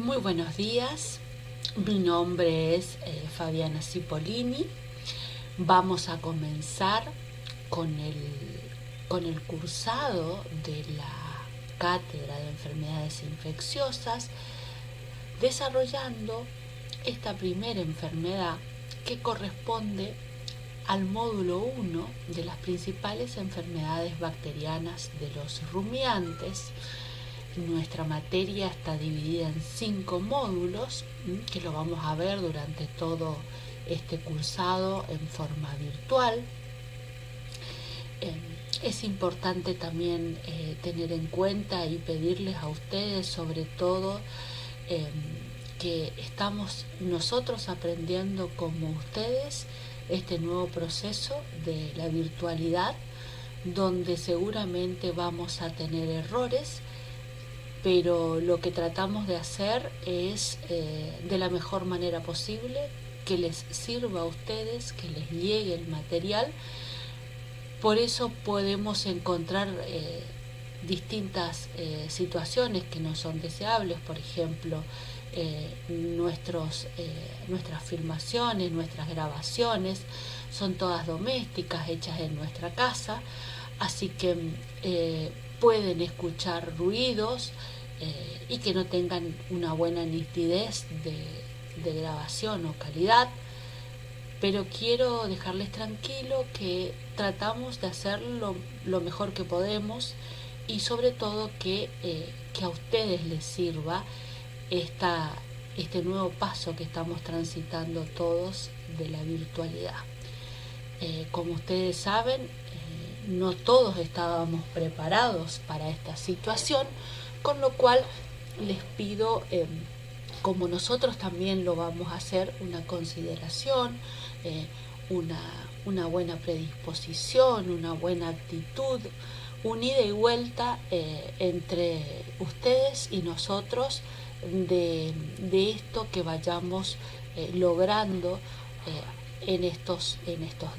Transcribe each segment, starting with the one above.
Muy buenos días, mi nombre es Fabiana Cipollini. Vamos a comenzar con el cursado de la Cátedra de Enfermedades Infecciosas, desarrollando esta primera enfermedad que corresponde al módulo 1 de las principales enfermedades bacterianas de los rumiantes. Nuestra materia está dividida en 5 módulos que lo vamos a ver durante todo este cursado en forma virtual. Es importante también tener en cuenta y pedirles a ustedes sobre todo que estamos nosotros aprendiendo como ustedes este nuevo proceso de la virtualidad, donde seguramente vamos a tener errores, pero lo que tratamos de hacer es de la mejor manera posible que les sirva a ustedes, que les llegue el material. Por eso podemos encontrar distintas situaciones que no son deseables, por ejemplo, nuestras filmaciones, nuestras grabaciones son todas domésticas, hechas en nuestra casa, así que pueden escuchar ruidos y que no tengan una buena nitidez de grabación o calidad, pero quiero dejarles tranquilo que tratamos de hacer lo mejor que podemos y sobre todo que a ustedes les sirva este nuevo paso que estamos transitando todos de la virtualidad. Como ustedes saben, no todos estábamos preparados para esta situación, con lo cual les pido, como nosotros también lo vamos a hacer, una consideración, eh, una buena predisposición, una buena actitud, un ida y vuelta entre ustedes y nosotros de esto que vayamos logrando en estos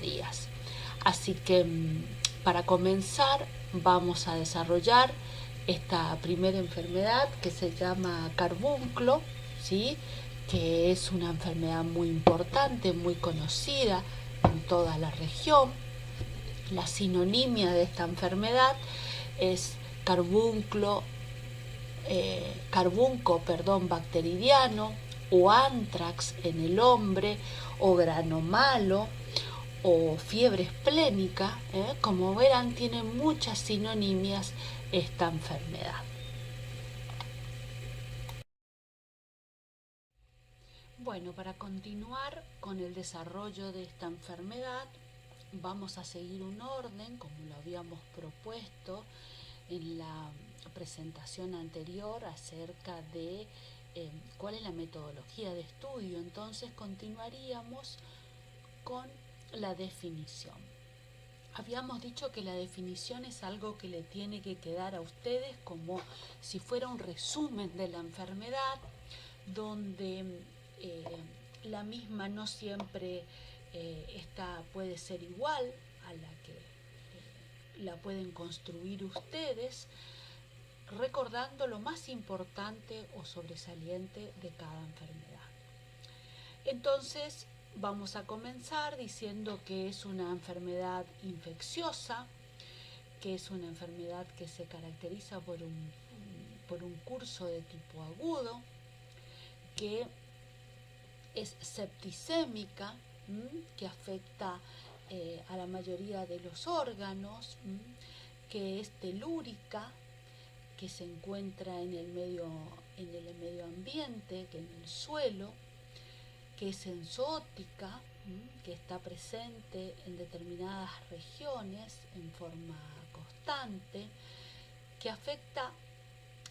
días. Así que para comenzar vamos a desarrollar esta primera enfermedad que se llama carbunclo, ¿sí? Que es una enfermedad muy importante, muy conocida en toda la región. La sinonimia de esta enfermedad es carbunco bacteridiano, o antrax en el hombre, o grano malo, o fiebre esplénica. Como verán, tiene muchas sinonimias esta enfermedad. Bueno, para continuar con el desarrollo de esta enfermedad, vamos a seguir un orden como lo habíamos propuesto en la presentación anterior acerca de cuál es la metodología de estudio. Entonces continuaríamos con la definición. Habíamos dicho que la definición es algo que le tiene que quedar a ustedes como si fuera un resumen de la enfermedad, donde eh, la misma no siempre puede ser igual a la que la pueden construir ustedes, recordando lo más importante o sobresaliente de cada enfermedad. Entonces, vamos a comenzar diciendo que es una enfermedad infecciosa, que es una enfermedad que se caracteriza por un curso de tipo agudo, que es septicémica, que afecta a la mayoría de los órganos, que es telúrica, que se encuentra en el medio ambiente, que en el suelo, que es enzótica, que está presente en determinadas regiones en forma constante, que afecta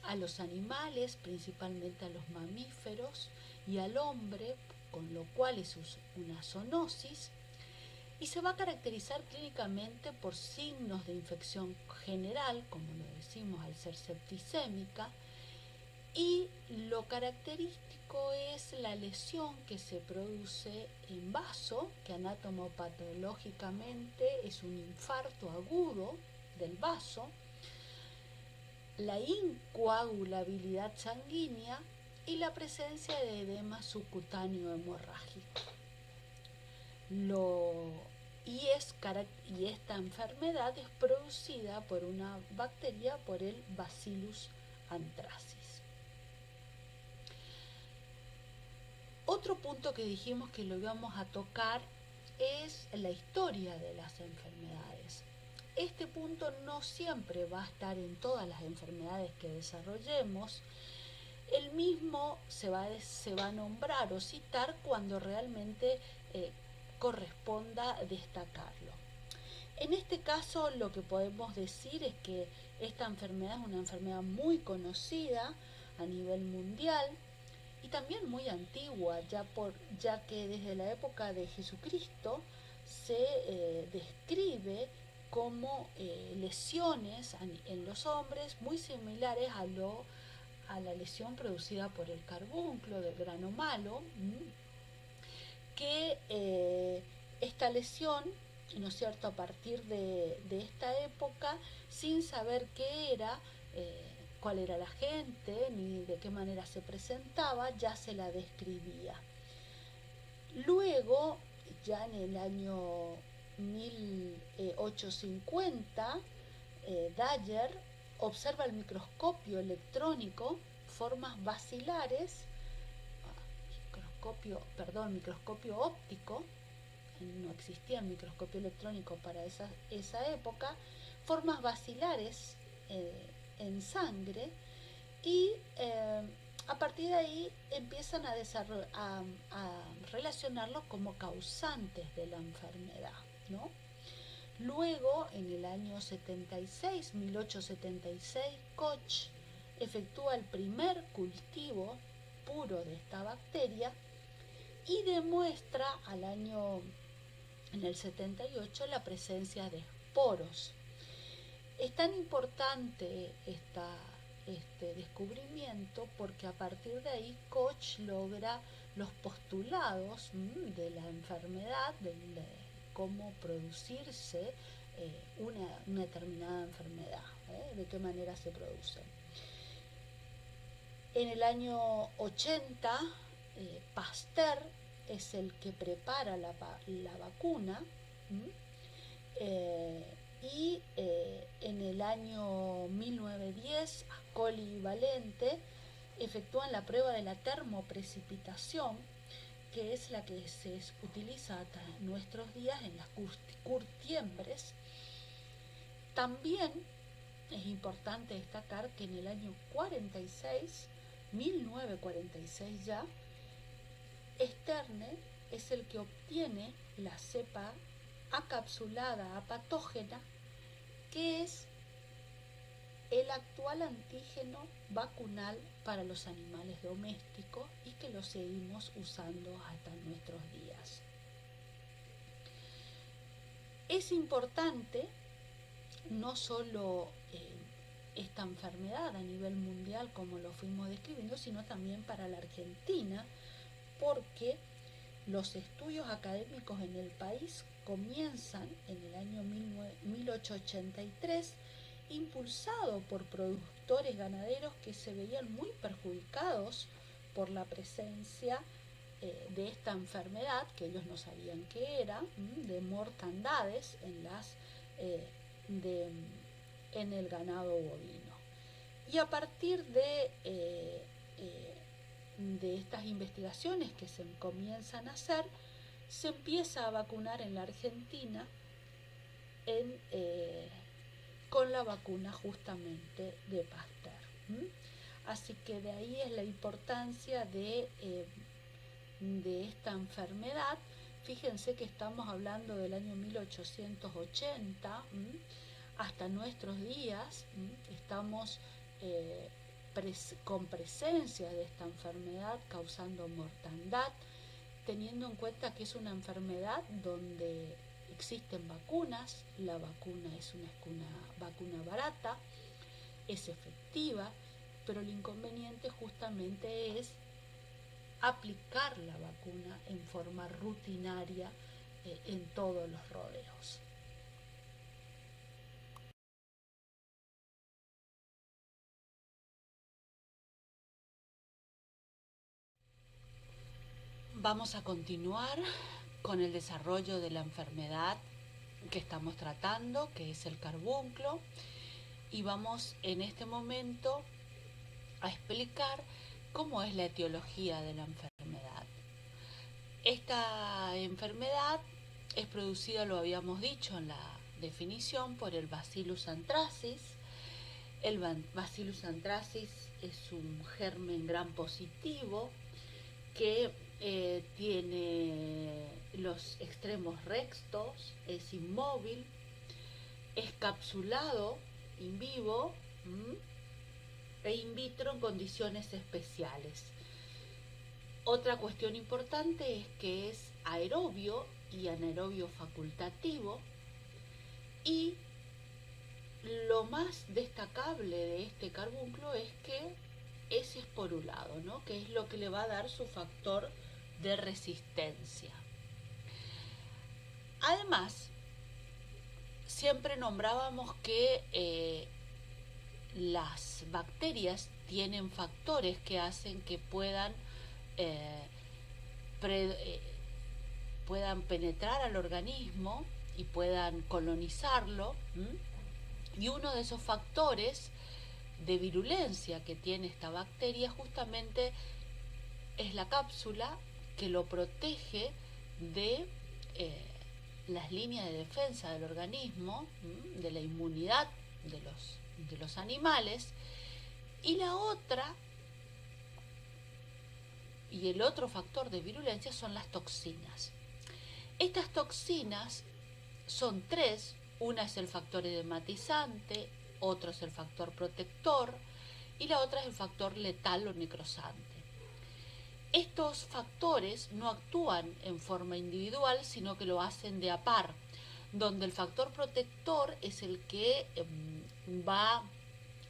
a los animales, principalmente a los mamíferos, y al hombre, con lo cual es una zoonosis, y se va a caracterizar clínicamente por signos de infección general, como lo decimos al ser septicémica, y lo característico es la lesión que se produce en vaso, que anatomopatológicamente es un infarto agudo del vaso, la incoagulabilidad sanguínea y la presencia de edema subcutáneo hemorrágico. Y esta enfermedad es producida por una bacteria, por el Bacillus anthracis. Otro punto que dijimos que lo íbamos a tocar es la historia de las enfermedades. Este punto no siempre va a estar en todas las enfermedades que desarrollemos. El mismo se va a nombrar o citar cuando realmente corresponda destacarlo. En este caso lo que podemos decir es que esta enfermedad es una enfermedad muy conocida a nivel mundial y también muy antigua, ya que desde la época de Jesucristo se describe como lesiones en los hombres muy similares a la lesión producida por el carbunclo del grano malo, que esta lesión, ¿no es cierto?, a partir de esta época, sin saber qué era, cuál era la gente, ni de qué manera se presentaba, ya se la describía. Luego, ya en el año 1850, Dyer observa el microscopio electrónico formas bacilares, microscopio óptico, no existía el microscopio electrónico para esa época, formas bacilares en sangre y a partir de ahí empiezan a relacionarlo como causantes de la enfermedad, ¿no? Luego, en el año 1876, Koch efectúa el primer cultivo puro de esta bacteria y demuestra en el 78 la presencia de esporos. Es tan importante este descubrimiento porque a partir de ahí Koch logra los postulados de la enfermedad, de cómo producirse una determinada enfermedad, de qué manera se produce. En el año 80, Pasteur es el que prepara la vacuna, y en el año 1910, Ascoli y Valente efectúan la prueba de la termoprecipitación, que es la que se utiliza hasta nuestros días en las curtiembres. También es importante destacar que en el año 1946 ya, Sterne es el que obtiene la cepa acapsulada apatógena, que es el actual antígeno vacunal para los animales domésticos y que lo seguimos usando hasta nuestros días. Es importante no solo esta enfermedad a nivel mundial como lo fuimos describiendo, sino también para la Argentina, porque los estudios académicos en el país comienzan en el año 1883, impulsado por productores ganaderos que se veían muy perjudicados por la presencia de esta enfermedad, que ellos no sabían qué era, de mortandades en el ganado bovino. Y a partir de estas investigaciones que se comienzan a hacer, se empieza a vacunar en la Argentina con la vacuna justamente de Pasteur. Así que de ahí es la importancia de esta enfermedad. Fíjense que estamos hablando del año 1880 hasta nuestros días. Estamos con presencia de esta enfermedad causando mortandad, teniendo en cuenta que es una enfermedad donde existen vacunas. La vacuna es una vacuna barata, es efectiva, pero el inconveniente justamente es aplicar la vacuna en forma rutinaria en todos los rodeos. vamos a continuar con el desarrollo de la enfermedad que estamos tratando, que es el carbunclo, y vamos en este momento a explicar cómo es la etiología de la enfermedad. Esta enfermedad es producida, lo habíamos dicho en la definición, por el Bacillus anthracis. El Bacillus anthracis es un germen gram positivo que tiene los extremos rectos, es inmóvil, es capsulado in vivo e in vitro en condiciones especiales. Otra cuestión importante es que es aerobio y anaerobio facultativo, y lo más destacable de este carbunclo es que es esporulado, ¿no? Que es lo que le va a dar su factor de resistencia. Además, siempre nombrábamos que las bacterias tienen factores que hacen que puedan penetrar al organismo y puedan colonizarlo. Y uno de esos factores de virulencia que tiene esta bacteria justamente es la cápsula, que lo protege de las líneas de defensa del organismo, de la inmunidad de los animales. Y la otra, y el otro factor de virulencia son las toxinas. Estas toxinas son tres: una es el factor edematizante, otro es el factor protector y la otra es el factor letal o necrosante. Estos factores no actúan en forma individual, sino que lo hacen de a par, donde el factor protector es el que va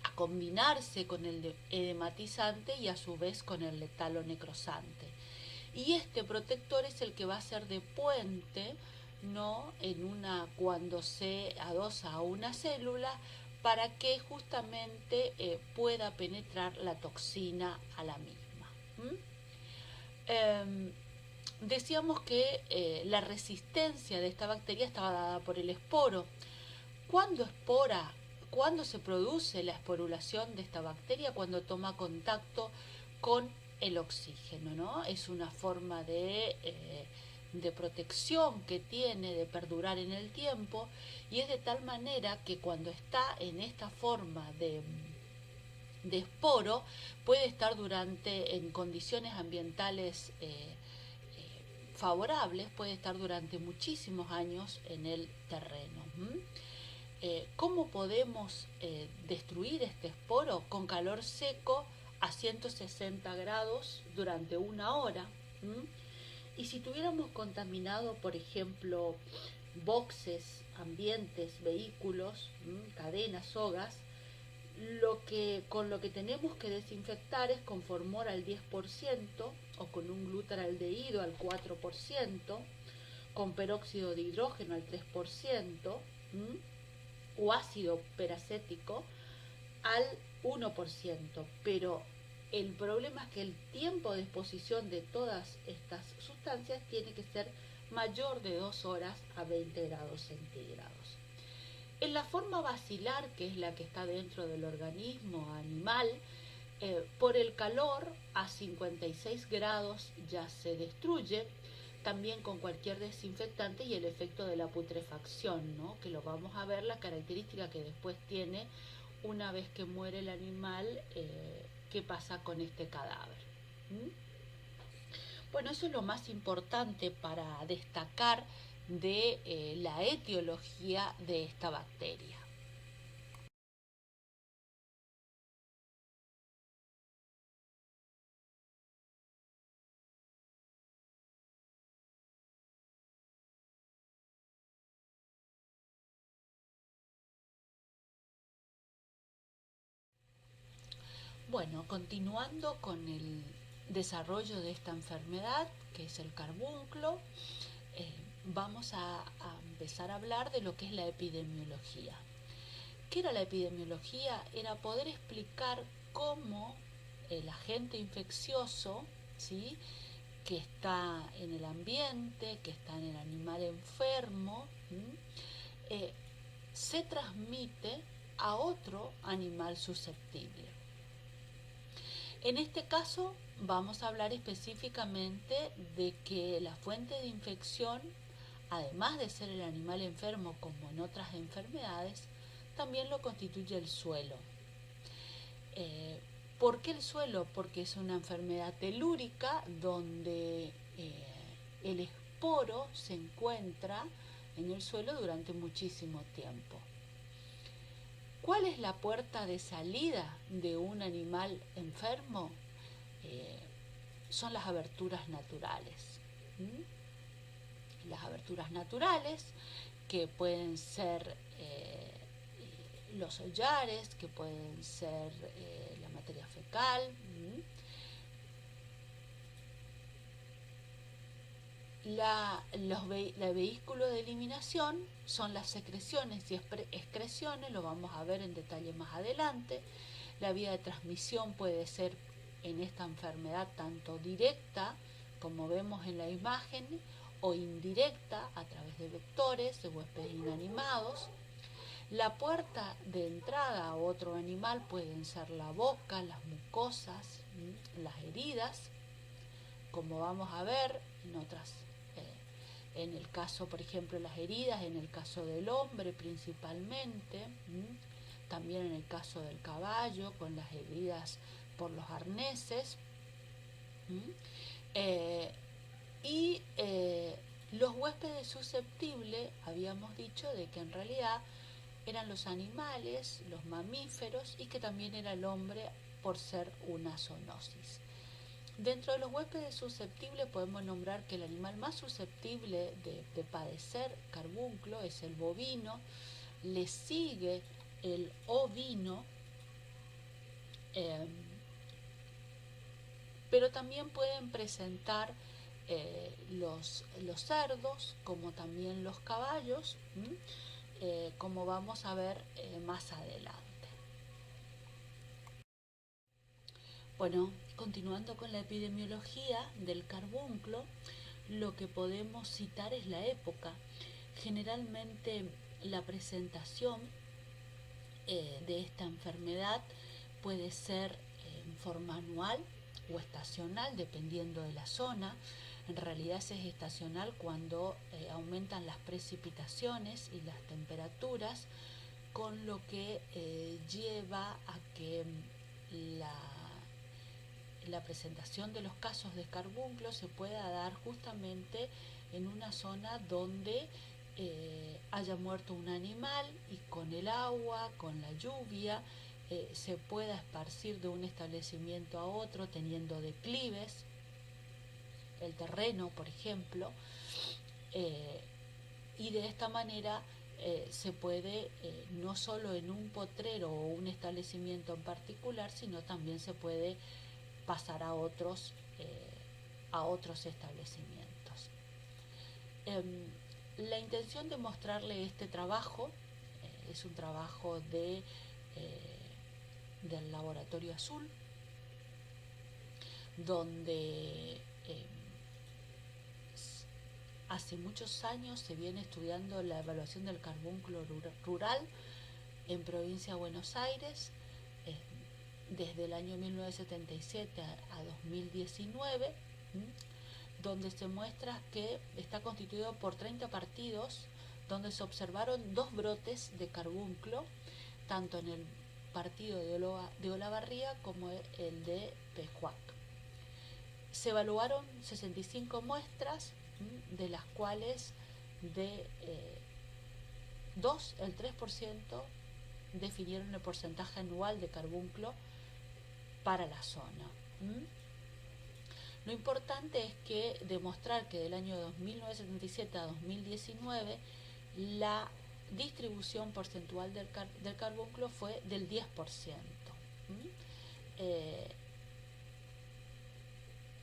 a combinarse con el edematizante y a su vez con el letal o necrosante. Y este protector es el que va a ser de puente, ¿no?, cuando se adosa a una célula, para que justamente pueda penetrar la toxina a la misma. Decíamos que la resistencia de esta bacteria estaba dada por el esporo. ¿Cuándo se produce la esporulación de esta bacteria? Cuando toma contacto con el oxígeno, ¿no? Es una forma de protección que tiene, de perdurar en el tiempo, y es de tal manera que cuando está en esta forma de esporo, puede estar en condiciones ambientales favorables, puede estar durante muchísimos años en el terreno. ¿Cómo podemos destruir este esporo? Con calor seco a 160 grados durante 1 hora. Y si tuviéramos contaminado, por ejemplo, boxes, ambientes, vehículos, cadenas, sogas, con lo que tenemos que desinfectar es con formol al 10% o con un glutaraldehído al 4%, con peróxido de hidrógeno al 3%, o ácido peracético al 1%. Pero el problema es que el tiempo de exposición de todas estas sustancias tiene que ser mayor de 2 horas a 20 grados centígrados. En la forma bacilar, que es la que está dentro del organismo animal, por el calor a 56 grados ya se destruye, también con cualquier desinfectante, y el efecto de la putrefacción, ¿no?, que lo vamos a ver, la característica que después tiene una vez que muere el animal, qué pasa con este cadáver. Bueno, eso es lo más importante para destacar de la etiología de esta bacteria. Bueno, continuando con el desarrollo de esta enfermedad, que es el carbunclo, vamos a empezar a hablar de lo que es la epidemiología. ¿Qué era la epidemiología? Era poder explicar cómo el agente infeccioso, ¿sí?, que está en el ambiente, que está en el animal enfermo, se transmite a otro animal susceptible. En este caso vamos a hablar específicamente de que la fuente de infección, además de ser el animal enfermo como en otras enfermedades, también lo constituye el suelo. ¿Por qué el suelo? Porque es una enfermedad telúrica donde el esporo se encuentra en el suelo durante muchísimo tiempo. ¿Cuál es la puerta de salida de un animal enfermo? Son las aberturas naturales. Las aberturas naturales, que pueden ser los hollares, que pueden ser la materia fecal. El vehículo de eliminación son las secreciones y excreciones, lo vamos a ver en detalle más adelante. La vía de transmisión puede ser en esta enfermedad tanto directa, como vemos en la imagen, o indirecta a través de vectores, de huéspedes inanimados. La puerta de entrada a otro animal pueden ser la boca, las mucosas, las heridas, como vamos a ver en otras. En el caso, por ejemplo, las heridas, en el caso del hombre principalmente, también en el caso del caballo, con las heridas por los arneses, y los huéspedes susceptibles, habíamos dicho de que en realidad eran los animales, los mamíferos, y que también era el hombre por ser una zoonosis. Dentro de los huéspedes susceptibles podemos nombrar que el animal más susceptible de padecer carbunclo es el bovino, le sigue el ovino, pero también pueden presentar los cerdos, como también los caballos, como vamos a ver más adelante. Bueno, continuando con la epidemiología del carbunclo, lo que podemos citar es la época. Generalmente la presentación de esta enfermedad puede ser en forma anual o estacional, dependiendo de la zona. En realidad es estacional cuando aumentan las precipitaciones y las temperaturas, con lo que lleva a que la presentación de los casos de carbunclo se pueda dar justamente en una zona donde haya muerto un animal y con el agua, con la lluvia, se pueda esparcir de un establecimiento a otro teniendo declives, el terreno, por ejemplo, y de esta manera se puede, no solo en un potrero o un establecimiento en particular, sino también se puede pasar a otros establecimientos. La intención de mostrarle este trabajo es un trabajo del Laboratorio Azul, donde hace muchos años se viene estudiando la evaluación del carbunclo rural en provincia de Buenos Aires, desde el año 1977 a 2019, donde se muestra que está constituido por 30 partidos, donde se observaron 2 brotes de carbunclo, tanto en el partido de Olavarría como el de Pejuac. Se evaluaron 65 muestras, de las cuales de 2, el 3%, definieron el porcentaje anual de carbunclo para la zona. Lo importante es que demostrar que del año 1977 a 2019 la distribución porcentual del carbunclo fue del 10%.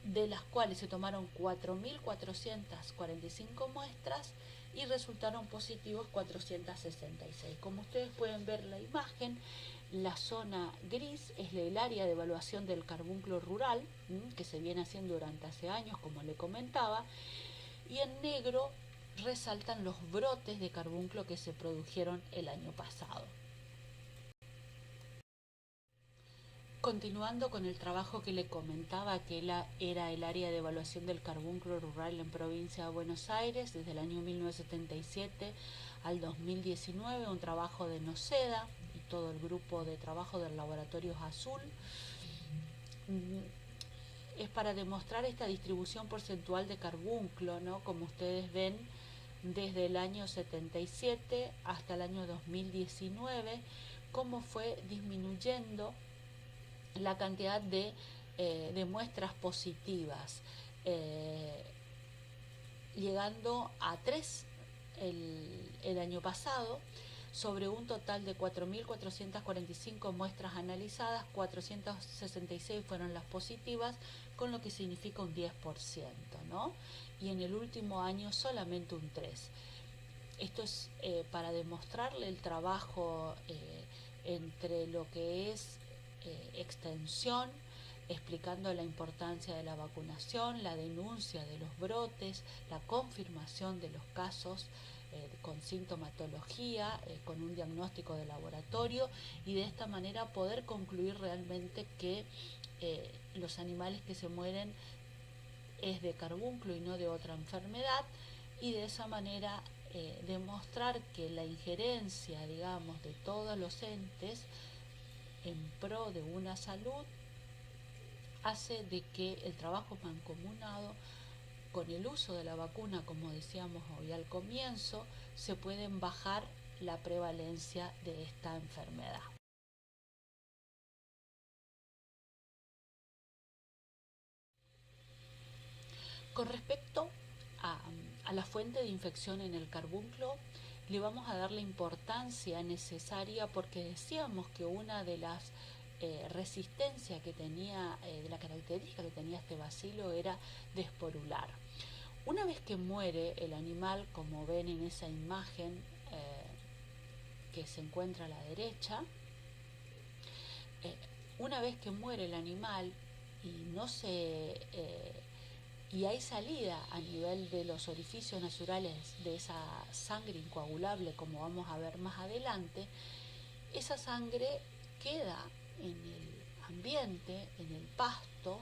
De las cuales se tomaron 4.445 muestras y resultaron positivos 466. Como ustedes pueden ver la imagen, La zona gris es el área de evaluación del carbunclo rural, que se viene haciendo durante hace años, como le comentaba, y en negro resaltan los brotes de carbunclo que se produjeron el año pasado. Continuando con el trabajo que le comentaba, que era el área de evaluación del carbunclo rural en provincia de Buenos Aires desde el año 1977 al 2019, un trabajo de Noceda y todo el grupo de trabajo del Laboratorio Azul. Es para demostrar esta distribución porcentual de carbunclo, ¿no? Como ustedes ven, desde el año 77 hasta el año 2019, cómo fue disminuyendo la cantidad de muestras positivas, llegando a 3 el año pasado, sobre un total de 4.445 muestras analizadas, 466 fueron las positivas, con lo que significa un 10%, ¿no? Y en el último año solamente un 3%. Esto es para demostrarle el trabajo entre lo que es extensión, explicando la importancia de la vacunación, la denuncia de los brotes, la confirmación de los casos con sintomatología, con un diagnóstico de laboratorio, y de esta manera poder concluir realmente que los animales que se mueren es de carbunclo y no de otra enfermedad, y de esa manera demostrar que la injerencia, digamos, de todos los entes en pro de una salud hace de que el trabajo mancomunado con el uso de la vacuna, como decíamos hoy al comienzo, se pueden bajar la prevalencia de esta enfermedad. Con respecto a la fuente de infección en el carbunclo, le vamos a dar la importancia necesaria porque decíamos que una de las resistencias que tenía, de la característica que tenía este bacilo era desporular. Una vez que muere el animal, como ven en esa imagen que se encuentra a la derecha, una vez que muere el animal y no se y hay salida a nivel de los orificios naturales de esa sangre incoagulable, como vamos a ver más adelante, esa sangre queda en el ambiente, en el pasto,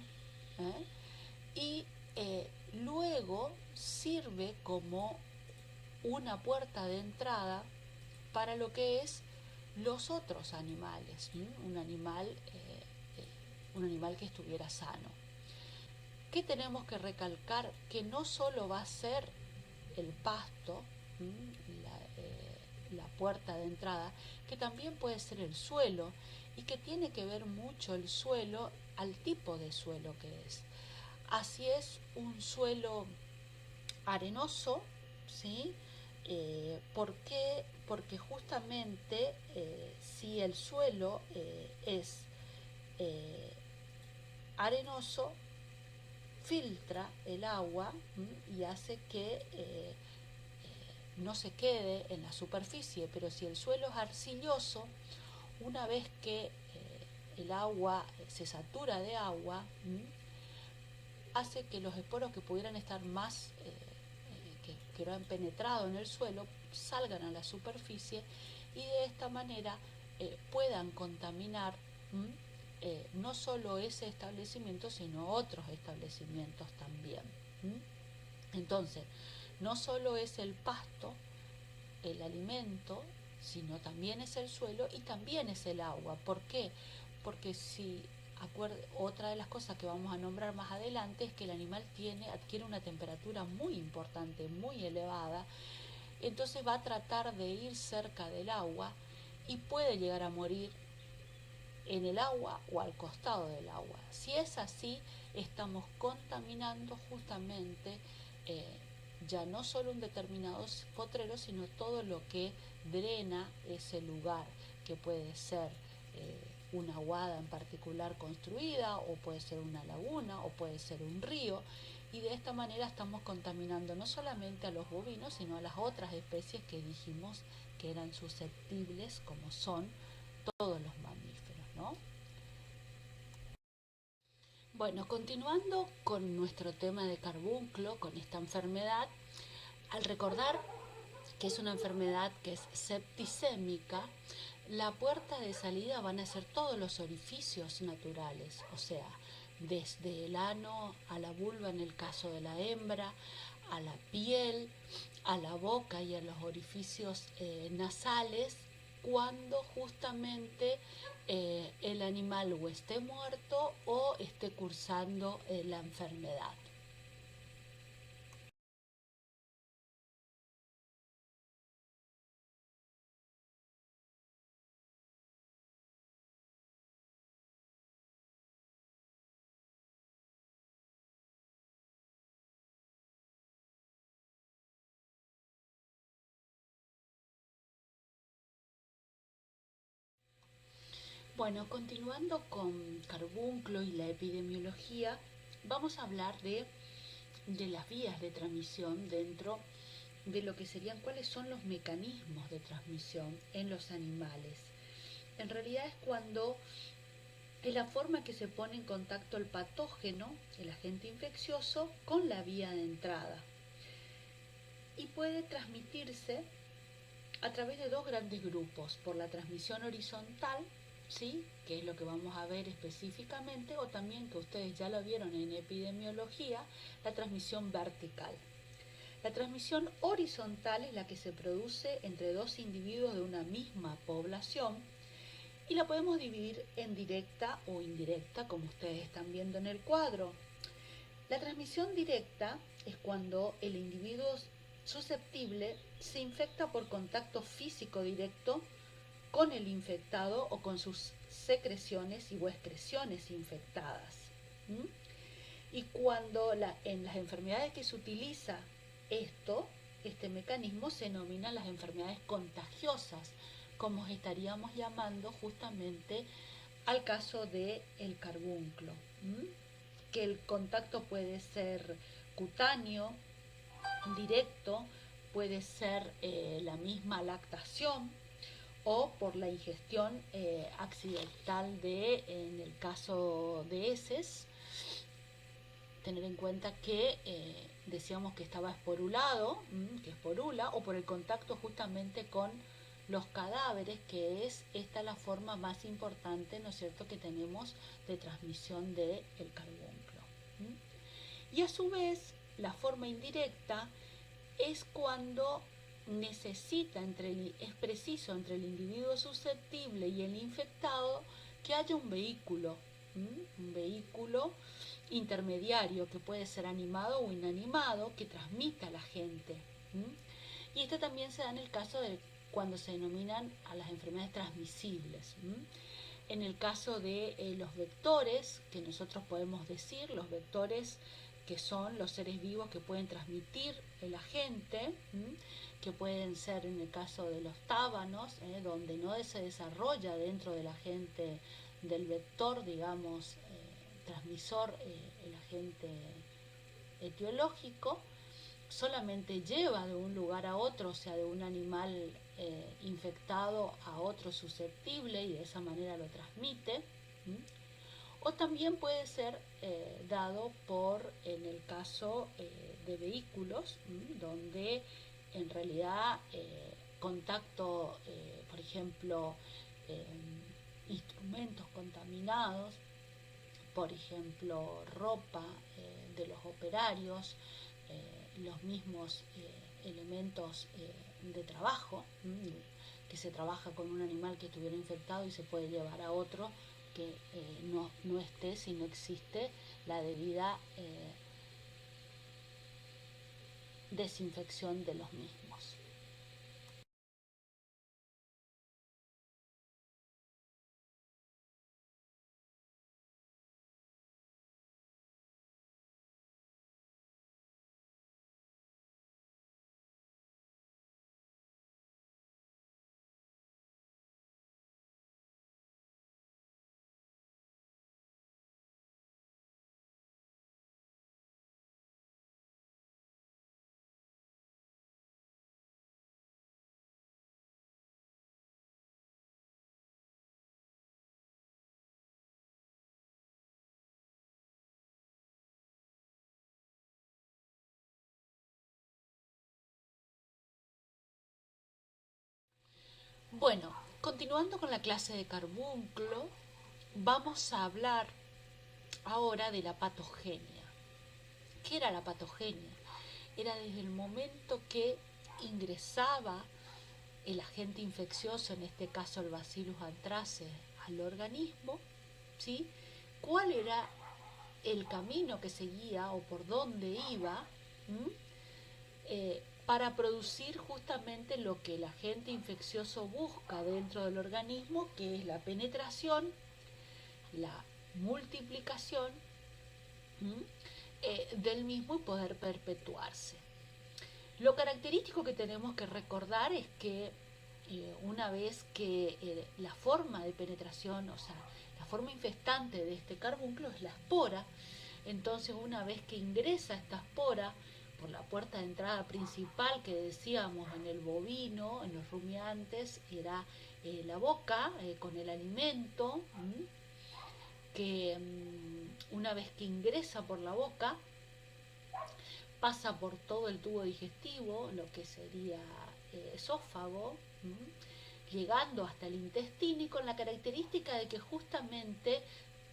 y luego sirve como una puerta de entrada para lo que es los otros animales, un animal que estuviera sano. ¿Qué tenemos que recalcar? Que no solo va a ser el pasto, la puerta de entrada, que también puede ser el suelo, y que tiene que ver mucho el suelo al tipo de suelo que es. Así es un suelo arenoso, ¿sí? ¿Por qué? Porque justamente si el suelo es arenoso, filtra el agua y hace que no se quede en la superficie, pero si el suelo es arcilloso, una vez que el agua se satura de agua, hace que los esporos que pudieran estar más, que no han penetrado en el suelo, salgan a la superficie y de esta manera puedan contaminar no solo ese establecimiento, sino otros establecimientos también. Entonces, no solo es el pasto, el alimento, sino también es el suelo y también es el agua. ¿Por qué? Porque otra de las cosas que vamos a nombrar más adelante es que el animal adquiere una temperatura muy importante, muy elevada, entonces va a tratar de ir cerca del agua y puede llegar a morir en el agua o al costado del agua. Si es así, estamos contaminando justamente ya no solo un determinado potrero, sino todo lo que drena ese lugar, que puede ser una aguada en particular construida, o puede ser una laguna, o puede ser un río, y de esta manera estamos contaminando no solamente a los bovinos, sino a las otras especies que dijimos que eran susceptibles, como son todos los mamíferos, ¿no? Bueno, continuando con nuestro tema de carbunclo, con esta enfermedad, al recordar que es una enfermedad que es septicémica, la puerta de salida van a ser todos los orificios naturales, o sea, desde el ano a la vulva en el caso de la hembra, a la piel, a la boca y a los orificios nasales, cuando justamente el animal o esté muerto o esté cursando la enfermedad. Bueno, continuando con carbunclo y la epidemiología, vamos a hablar de las vías de transmisión dentro de lo que serían cuáles son los mecanismos de transmisión en los animales. En realidad es cuando es la forma que se pone en contacto el patógeno, el agente infeccioso, con la vía de entrada. Y puede transmitirse a través de dos grandes grupos, por la transmisión horizontal, ¿sí?, que es lo que vamos a ver específicamente, o también que ustedes ya lo vieron en epidemiología, la transmisión vertical. La transmisión horizontal es la que se produce entre dos individuos de una misma población y la podemos dividir en directa o indirecta, como ustedes están viendo en el cuadro. La transmisión directa es cuando el individuo susceptible se infecta por contacto físico directo con el infectado o con sus secreciones o excreciones infectadas. Y cuando en las enfermedades que se utiliza este mecanismo se denominan las enfermedades contagiosas, como estaríamos llamando justamente al caso del carbunclo, que el contacto puede ser cutáneo, directo, puede ser la misma lactación o por la ingestión accidental en el caso de heces. Tener en cuenta que decíamos que estaba esporulado, que esporula, o por el contacto justamente con los cadáveres, que es esta la forma más importante, ¿no es cierto?, que tenemos de transmisión del carbunclo. Y a su vez, la forma indirecta es cuando es preciso entre el individuo susceptible y el infectado que haya un vehículo intermediario que puede ser animado o inanimado que transmita a la gente. Y esto también se da en el caso de cuando se denominan a las enfermedades transmisibles. En el caso de los vectores, que nosotros podemos decir, los vectores que son los seres vivos que pueden transmitir el agente, que pueden ser en el caso de los tábanos, donde no se desarrolla dentro del agente del vector, digamos, transmisor, el agente etiológico, solamente lleva de un lugar a otro, o sea, de un animal infectado a otro susceptible y de esa manera lo transmite. O también puede ser dado en el caso de vehículos, donde en realidad contacto, por ejemplo, instrumentos contaminados, por ejemplo, ropa de los operarios, los mismos elementos de trabajo, que se trabaja con un animal que estuviera infectado y se puede llevar a otro que no esté si no existe la debida desinfección de los mismos. Bueno, continuando con la clase de carbúnculo, vamos a hablar ahora de la patogenia. ¿Qué era la patogenia? Era desde el momento que ingresaba el agente infeccioso, en este caso el Bacillus anthracis, al organismo, ¿sí? ¿Cuál era el camino que seguía o por dónde iba? Para producir justamente lo que el agente infeccioso busca dentro del organismo, que es la penetración, la multiplicación del mismo y poder perpetuarse. Lo característico que tenemos que recordar es que una vez que la forma de penetración, o sea, la forma infestante de este carbúnculo es la espora, entonces una vez que ingresa esta espora por la puerta de entrada principal que decíamos en el bovino, en los rumiantes, era la boca con el alimento, que una vez que ingresa por la boca, pasa por todo el tubo digestivo, lo que sería esófago, llegando hasta el intestino, y con la característica de que justamente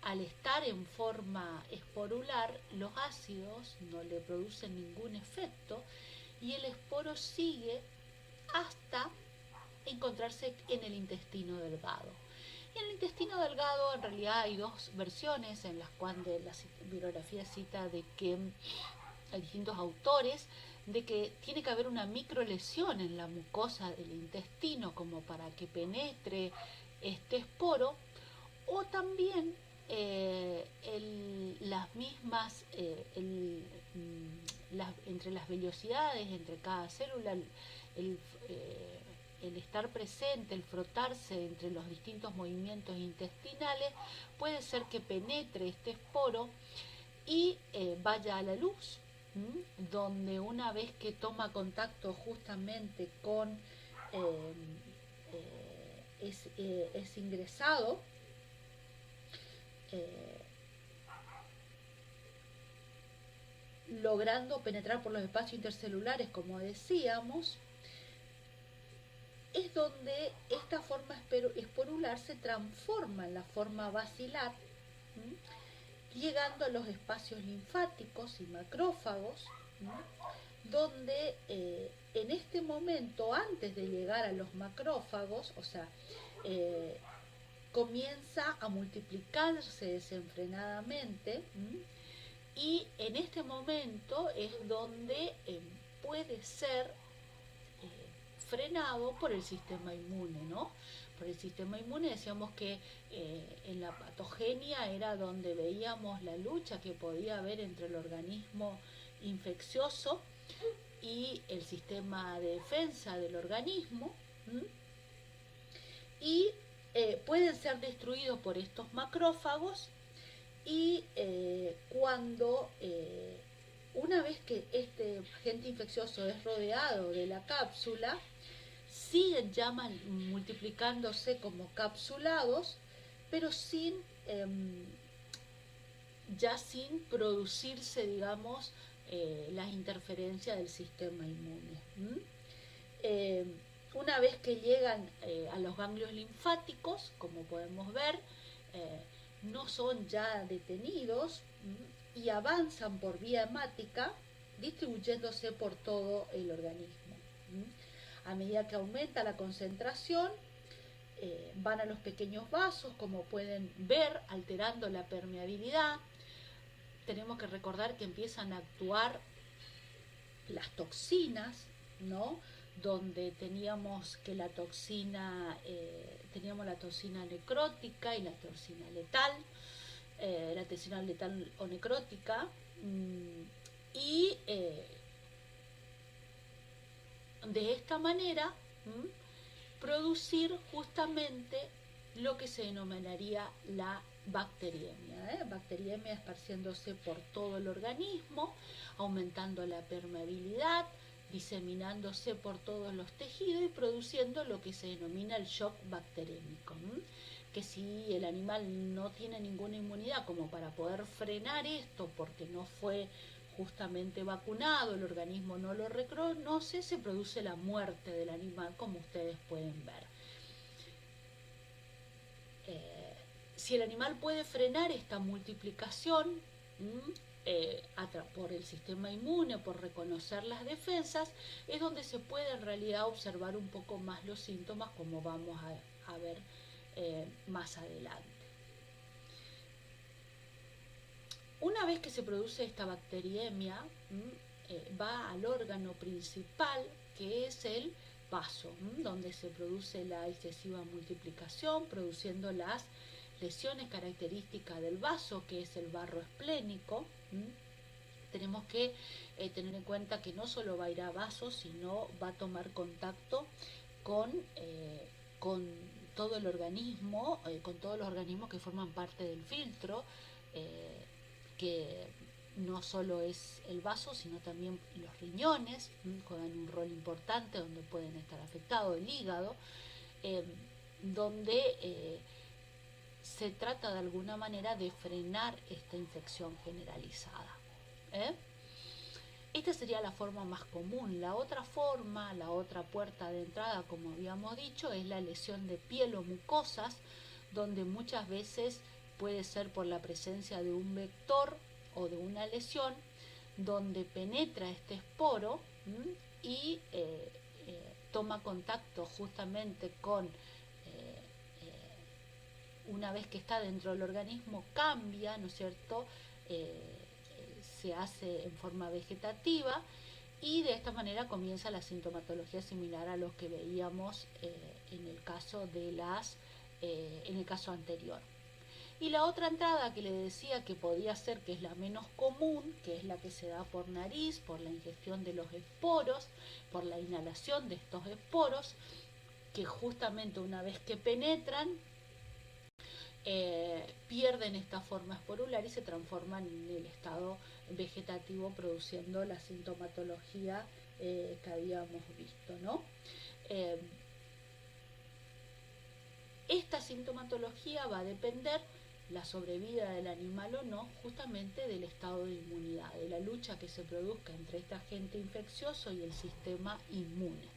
al estar en forma esporular, los ácidos no le producen ningún efecto y el esporo sigue hasta encontrarse en el intestino delgado. Y en el intestino delgado en realidad hay dos versiones en las cuales la bibliografía cita de que hay distintos autores de que tiene que haber una microlesión en la mucosa del intestino como para que penetre este esporo, o también las mismas, entre las vellosidades, entre cada célula, el, el estar presente, el frotarse entre los distintos movimientos intestinales, puede ser que penetre este esporo y vaya a la luz, donde una vez que toma contacto justamente con es ingresado, logrando penetrar por los espacios intercelulares, como decíamos, es donde esta forma esporular se transforma en la forma bacilar, llegando a los espacios linfáticos y macrófagos, donde en este momento, antes de llegar a los macrófagos, o sea, comienza a multiplicarse desenfrenadamente, y en este momento es donde puede ser frenado por el sistema inmune, ¿no? Por el sistema inmune decíamos que en la patogenia era donde veíamos la lucha que podía haber entre el organismo infeccioso y el sistema de defensa del organismo, y pueden ser destruidos por estos macrófagos, y cuando una vez que este agente infeccioso es rodeado de la cápsula, siguen multiplicándose como capsulados, pero sin producirse, digamos, las interferencias del sistema inmune. Una vez que llegan a los ganglios linfáticos, como podemos ver, no son ya detenidos y avanzan por vía hemática, distribuyéndose por todo el organismo. A medida que aumenta la concentración, van a los pequeños vasos, como pueden ver, alterando la permeabilidad. Tenemos que recordar que empiezan a actuar las toxinas, ¿no? Donde teníamos que teníamos la toxina necrótica y la toxina letal, la toxina letal o necrótica, y de esta manera producir justamente lo que se denominaría la bacteriemia. Bacteriemia esparciéndose por todo el organismo, aumentando la permeabilidad, diseminándose por todos los tejidos y produciendo lo que se denomina el shock bacteriémico, que si el animal no tiene ninguna inmunidad como para poder frenar esto, porque no fue justamente vacunado, el organismo no lo reconoce, se produce la muerte del animal, como ustedes pueden ver. Si el animal puede frenar esta multiplicación por el sistema inmune, por reconocer las defensas, es donde se puede en realidad observar un poco más los síntomas, como vamos a ver más adelante. Una vez que se produce esta bacteriemia, va al órgano principal, que es el vaso, donde se produce la excesiva multiplicación, produciendo las lesiones características del vaso, que es el barro esplénico. Tenemos que tener en cuenta que no solo va a ir a vasos, sino va a tomar contacto con todo el organismo, con todos los organismos que forman parte del filtro, que no solo es el vaso, sino también los riñones, juegan un rol importante donde pueden estar afectados, el hígado, donde se trata de alguna manera de frenar esta infección generalizada. Esta sería la forma más común. La otra forma, la otra puerta de entrada, como habíamos dicho, es la lesión de piel o mucosas, donde muchas veces puede ser por la presencia de un vector o de una lesión, donde penetra este esporo y toma contacto justamente con, una vez que está dentro del organismo, cambia, ¿no es cierto?, se hace en forma vegetativa, y de esta manera comienza la sintomatología similar a los que veíamos en el caso anterior. Y la otra entrada que le decía que podía ser, que es la menos común, que es la que se da por nariz, por la ingestión de los esporos, por la inhalación de estos esporos, que justamente una vez que penetran, pierden esta forma esporular y se transforman en el estado vegetativo, produciendo la sintomatología que habíamos visto, ¿no? Esta sintomatología va a depender, la sobrevida del animal o no, justamente del estado de inmunidad, de la lucha que se produzca entre este agente infeccioso y el sistema inmune.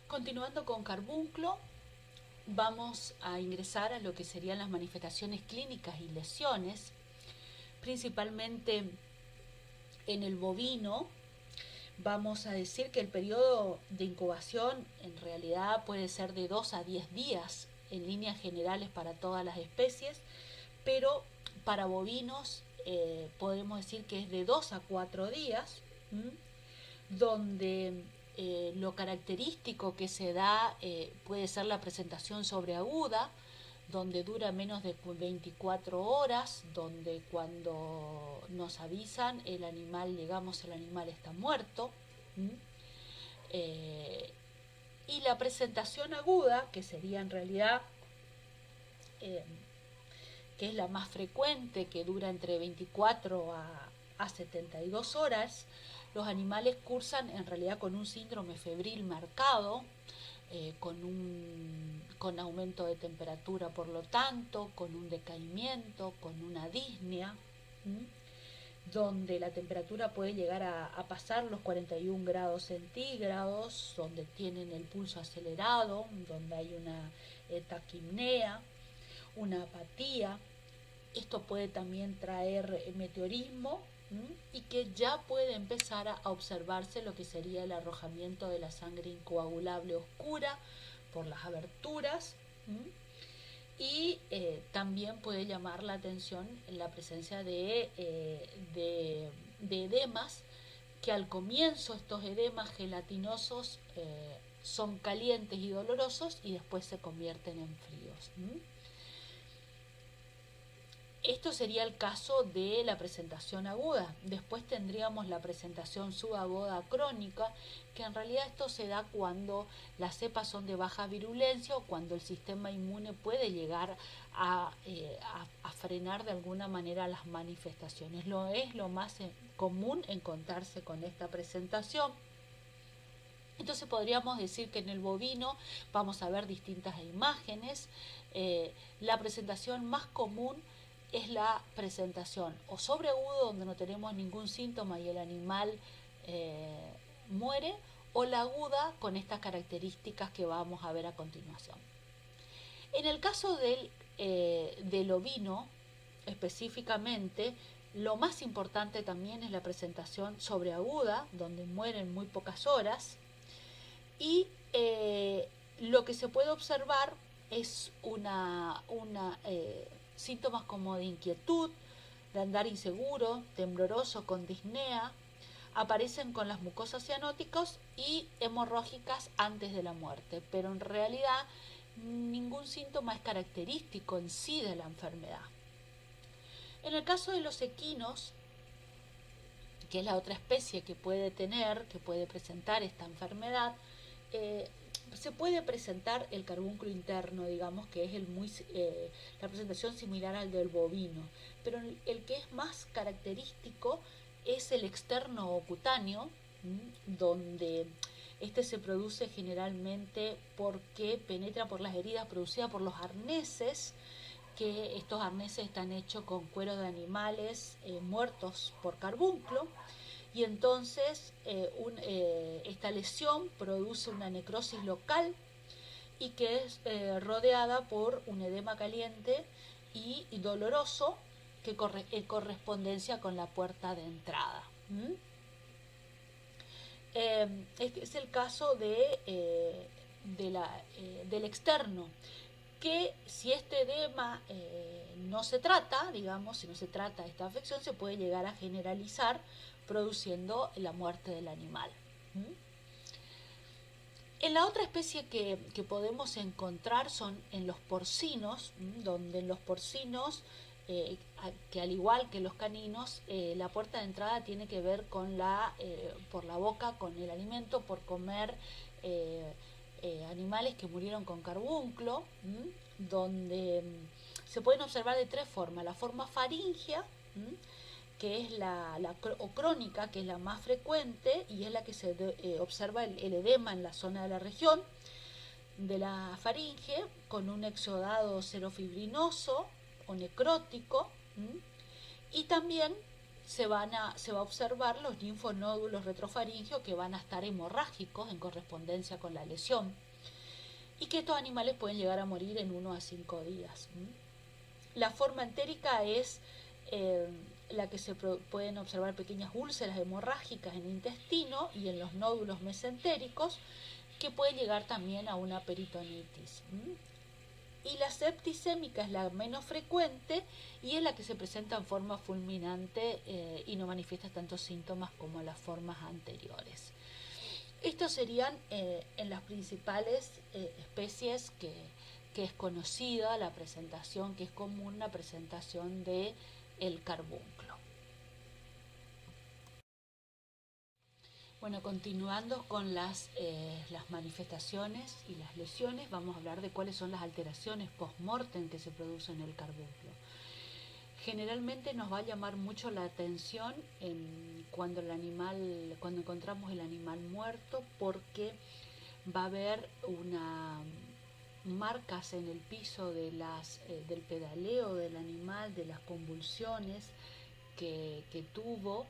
Continuando con carbunclo, vamos a ingresar a lo que serían las manifestaciones clínicas y lesiones, principalmente en el bovino. Vamos a decir que el periodo de incubación en realidad puede ser de 2 a 10 días en líneas generales para todas las especies, pero para bovinos podemos decir que es de 2 a 4 días, donde lo característico que se da puede ser la presentación sobreaguda, donde dura menos de 24 horas, donde cuando nos avisan el animal está muerto. Y la presentación aguda, que sería en realidad, que es la más frecuente, que dura entre 24 a 72 horas, los animales cursan en realidad con un síndrome febril marcado, con aumento de temperatura, por lo tanto, con un decaimiento, con una disnea, donde la temperatura puede llegar a pasar los 41 grados centígrados, donde tienen el pulso acelerado, donde hay una taquipnea, una apatía. Esto puede también traer meteorismo, y que ya puede empezar a observarse lo que sería el arrojamiento de la sangre incoagulable oscura por las aberturas, y también puede llamar la atención la presencia de edemas, que al comienzo estos edemas gelatinosos son calientes y dolorosos y después se convierten en fríos. Esto sería el caso de la presentación aguda. Después tendríamos la presentación subaguda crónica, que en realidad esto se da cuando las cepas son de baja virulencia o cuando el sistema inmune puede llegar a frenar de alguna manera las manifestaciones. Es lo más común encontrarse con esta presentación. Entonces podríamos decir que en el bovino vamos a ver distintas imágenes. La presentación más común es la presentación o sobreagudo, donde no tenemos ningún síntoma y el animal muere, o la aguda con estas características que vamos a ver a continuación. En el caso del ovino, específicamente, lo más importante también es la presentación sobreaguda, donde mueren muy pocas horas, y lo que se puede observar es síntomas como de inquietud, de andar inseguro, tembloroso, con disnea, aparecen con las mucosas cianóticas y hemorrágicas antes de la muerte, pero en realidad ningún síntoma es característico en sí de la enfermedad. En el caso de los equinos, que es la otra especie que puede presentar esta enfermedad, se puede presentar el carbúnculo interno, digamos, que es la presentación similar al del bovino, pero el que es más característico es el externo o cutáneo, donde este se produce generalmente porque penetra por las heridas producidas por los arneses, que estos arneses están hechos con cuero de animales muertos por carbúnculo, y entonces esta lesión produce una necrosis local y que es rodeada por un edema caliente y doloroso que correspondencia con la puerta de entrada. Este es el caso del externo, que si este edema no se trata, digamos, si no se trata esta afección, se puede llegar a generalizar produciendo la muerte del animal. En la otra especie que podemos encontrar son en los porcinos, donde en los porcinos, que al igual que los caninos, la puerta de entrada tiene que ver con por la boca, con el alimento, por comer animales que murieron con carbúnculo, donde se pueden observar de tres formas: la forma faríngea, que es o crónica, que es la más frecuente y es la que se observa el edema en la zona de la región de la faringe, con un exudado serofibrinoso o necrótico, y también se va a observar los linfonódulos retrofaringeos, que van a estar hemorrágicos en correspondencia con la lesión, y que estos animales pueden llegar a morir en 1 a 5 días. La forma entérica es la que se pueden observar pequeñas úlceras hemorrágicas en el intestino y en los nódulos mesentéricos, que puede llegar también a una peritonitis. Y la septicémica es la menos frecuente y es la que se presenta en forma fulminante y no manifiesta tantos síntomas como las formas anteriores. Estos serían en las principales especies que es conocida la presentación, que es común la presentación de el carbúnculo. Bueno, continuando con las manifestaciones y las lesiones, vamos a hablar de cuáles son las alteraciones post-mortem que se producen en el carbúnculo. Generalmente nos va a llamar mucho la atención cuando encontramos el animal muerto, porque va a haber marcas en el piso del pedaleo del animal, de las convulsiones que tuvo,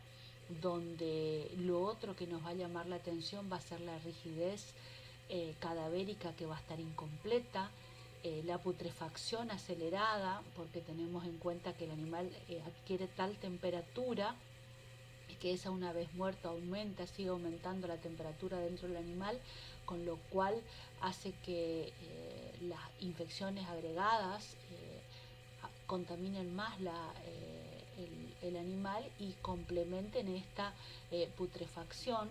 donde lo otro que nos va a llamar la atención va a ser la rigidez cadavérica, que va a estar incompleta, la putrefacción acelerada, porque tenemos en cuenta que el animal adquiere tal temperatura que esa, una vez muerto, sigue aumentando la temperatura dentro del animal, con lo cual hace que las infecciones agregadas contaminen más el animal y complementen esta putrefacción,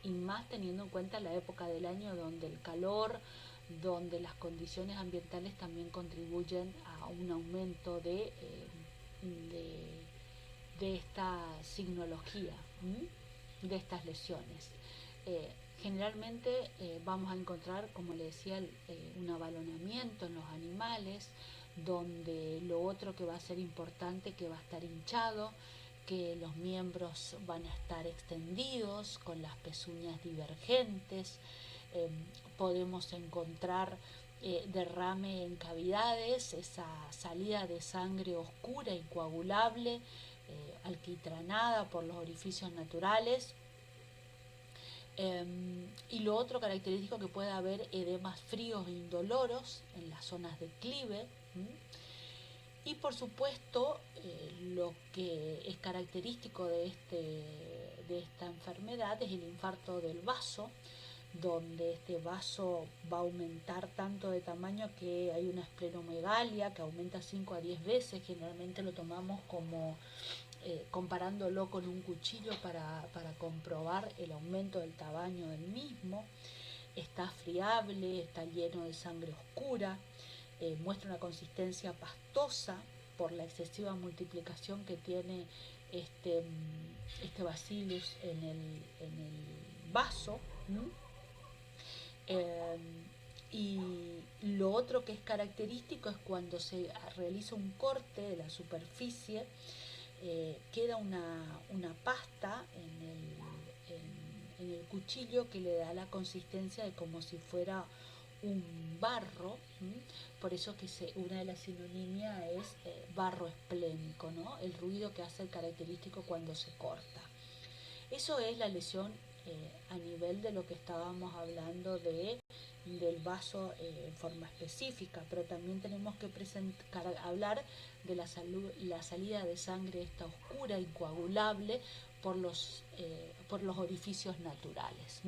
y más teniendo en cuenta la época del año donde el calor, donde las condiciones ambientales también contribuyen a un aumento de esta signología, de estas lesiones. Generalmente vamos a encontrar, como le decía, un abalonamiento en los animales, donde lo otro que va a ser importante, que va a estar hinchado, que los miembros van a estar extendidos, con las pezuñas divergentes. Podemos encontrar derrame en cavidades, esa salida de sangre oscura y coagulable, alquitranada por los orificios naturales. Y lo otro característico, que puede haber edemas fríos e indoloros en las zonas de clive. Y por supuesto, lo que es característico de esta enfermedad es el infarto del vaso, donde este vaso va a aumentar tanto de tamaño que hay una esplenomegalia que aumenta 5 a 10 veces. Generalmente lo tomamos como comparándolo con un cuchillo para comprobar el aumento del tamaño del mismo. Está friable, está lleno de sangre oscura, muestra una consistencia pastosa por la excesiva multiplicación que tiene este bacillus en el vaso. Y lo otro que es característico es cuando se realiza un corte de la superficie, queda una pasta en el cuchillo que le da la consistencia de como si fuera un barro. Por eso que una de las sinonimias es barro esplénico, ¿no? El ruido que hace el característico cuando se corta. Eso es la lesión a nivel de lo que estábamos hablando del vaso en forma específica, pero también tenemos que hablar de la salida de sangre esta oscura, incoagulable, por los orificios naturales.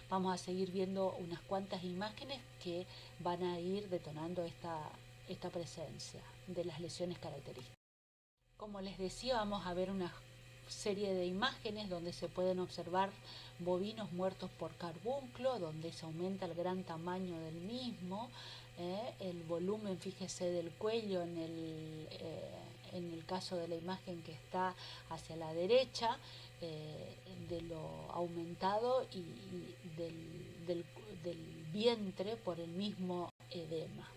Vamos a seguir viendo unas cuantas imágenes que van a ir detonando esta presencia de las lesiones características. Como les decía, vamos a ver una serie de imágenes donde se pueden observar bovinos muertos por carbunclo, donde se aumenta el gran tamaño del mismo, el volumen, fíjese, del cuello en el caso de la imagen que está hacia la derecha, de lo aumentado y del vientre por el mismo edema.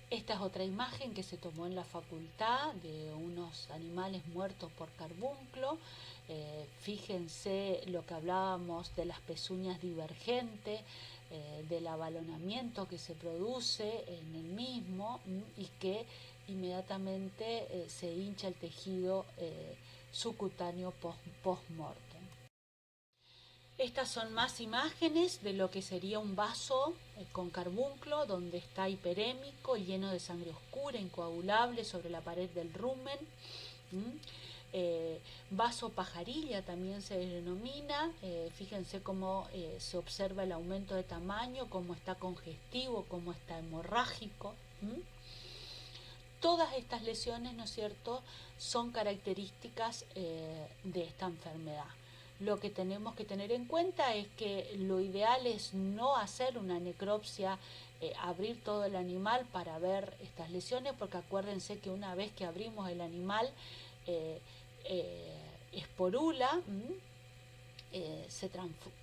Esta es otra imagen que se tomó en la facultad de unos animales muertos por carbunclo. Fíjense lo que hablábamos de las pezuñas divergentes, del abalonamiento que se produce en el mismo y que inmediatamente se hincha el tejido subcutáneo post-mortem. Estas son más imágenes de lo que sería un vaso con carbunclo, donde está hiperémico, lleno de sangre oscura, incoagulable sobre la pared del rumen. Vaso pajarilla también se denomina. Fíjense cómo se observa el aumento de tamaño, cómo está congestivo, cómo está hemorrágico. Todas estas lesiones, ¿no es cierto?, son características de esta enfermedad. Lo que tenemos que tener en cuenta es que lo ideal es no hacer una necropsia, abrir todo el animal para ver estas lesiones, porque acuérdense que una vez que abrimos el animal, esporula, se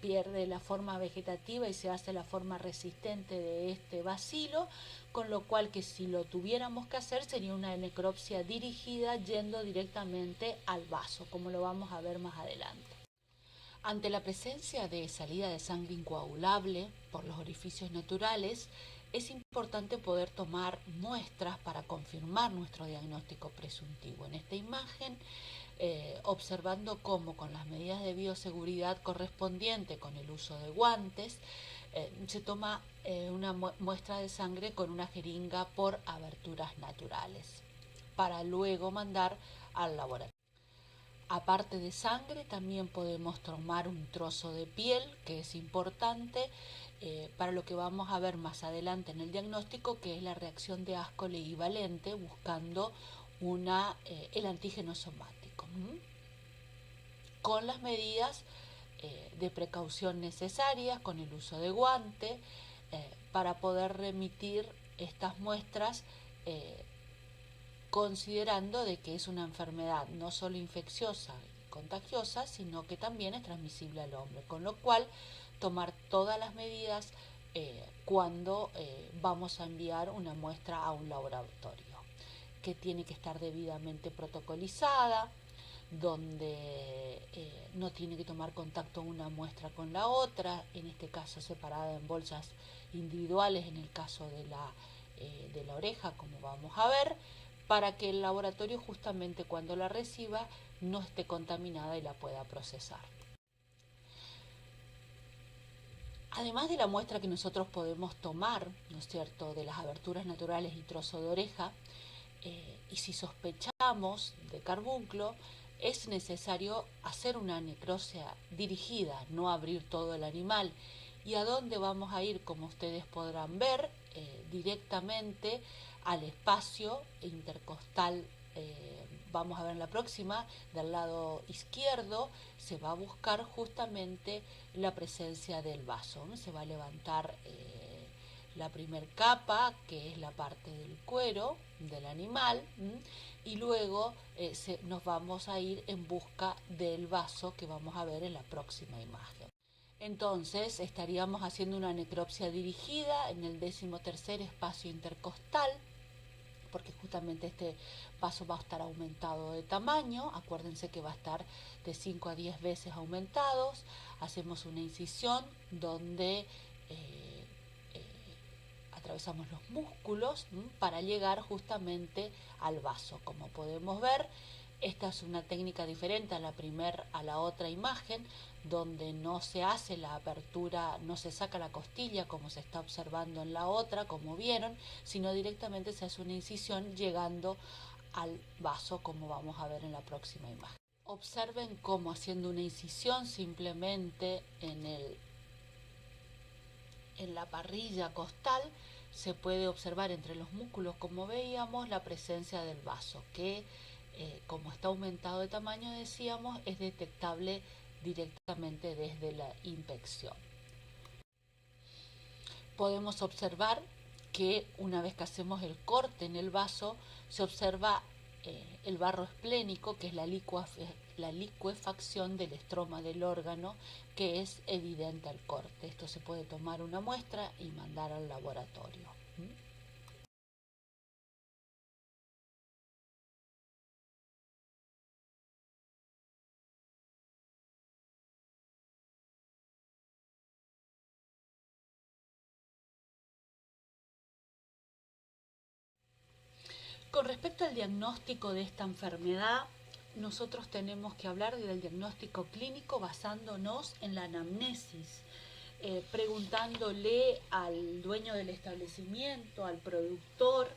pierde la forma vegetativa y se hace la forma resistente de este bacilo, con lo cual que si lo tuviéramos que hacer sería una necropsia dirigida yendo directamente al vaso, como lo vamos a ver más adelante. Ante la presencia de salida de sangre incoagulable por los orificios naturales, es importante poder tomar muestras para confirmar nuestro diagnóstico presuntivo. En esta imagen, observando cómo con las medidas de bioseguridad correspondientes, con el uso de guantes, se toma una muestra de sangre con una jeringa por aberturas naturales, para luego mandar al laboratorio. Aparte de sangre, también podemos tomar un trozo de piel, que es importante para lo que vamos a ver más adelante en el diagnóstico, que es la reacción de Ascoli equivalente, buscando el antígeno somático. Con las medidas de precaución necesarias, con el uso de guante, para poder remitir estas muestras, considerando de que es una enfermedad no solo infecciosa y contagiosa, sino que también es transmisible al hombre, con lo cual tomar todas las medidas cuando vamos a enviar una muestra a un laboratorio, que tiene que estar debidamente protocolizada, donde no tiene que tomar contacto una muestra con la otra, en este caso separada en bolsas individuales, en el caso de la oreja, como vamos a ver, para que el laboratorio justamente cuando la reciba no esté contaminada y la pueda procesar. Además de la muestra que nosotros podemos tomar, ¿no es cierto?, de las aberturas naturales y trozo de oreja, y si sospechamos de carbunclo, es necesario hacer una necropsia dirigida, no abrir todo el animal. ¿Y a dónde vamos a ir? Como ustedes podrán ver, directamente al espacio intercostal. Vamos a ver en la próxima, del lado izquierdo, se va a buscar justamente la presencia del vaso, ¿no? Se va a levantar la primer capa, que es la parte del cuero del animal, y luego nos vamos a ir en busca del vaso que vamos a ver en la próxima imagen. Entonces estaríamos haciendo una necropsia dirigida en el 13º espacio intercostal, porque justamente este vaso va a estar aumentado de tamaño. Acuérdense que va a estar de 5 a 10 veces aumentados. Hacemos una incisión donde atravesamos los músculos para llegar justamente al vaso. Como podemos ver, esta es una técnica diferente a la otra imagen, donde no se hace la apertura, no se saca la costilla como se está observando en la otra, como vieron, sino directamente se hace una incisión llegando al vaso, como vamos a ver en la próxima imagen. Observen cómo haciendo una incisión simplemente en la parrilla costal se puede observar entre los músculos, como veíamos, la presencia del vaso, que como está aumentado de tamaño, decíamos, es detectable directamente desde la inspección. Podemos observar que una vez que hacemos el corte en el vaso, se observa el barro esplénico, que es la licuefacción del estroma del órgano, que es evidente al corte. Esto se puede tomar una muestra y mandar al laboratorio. Con respecto al diagnóstico de esta enfermedad, nosotros tenemos que hablar del diagnóstico clínico basándonos en la anamnesis, preguntándole al dueño del establecimiento, al productor,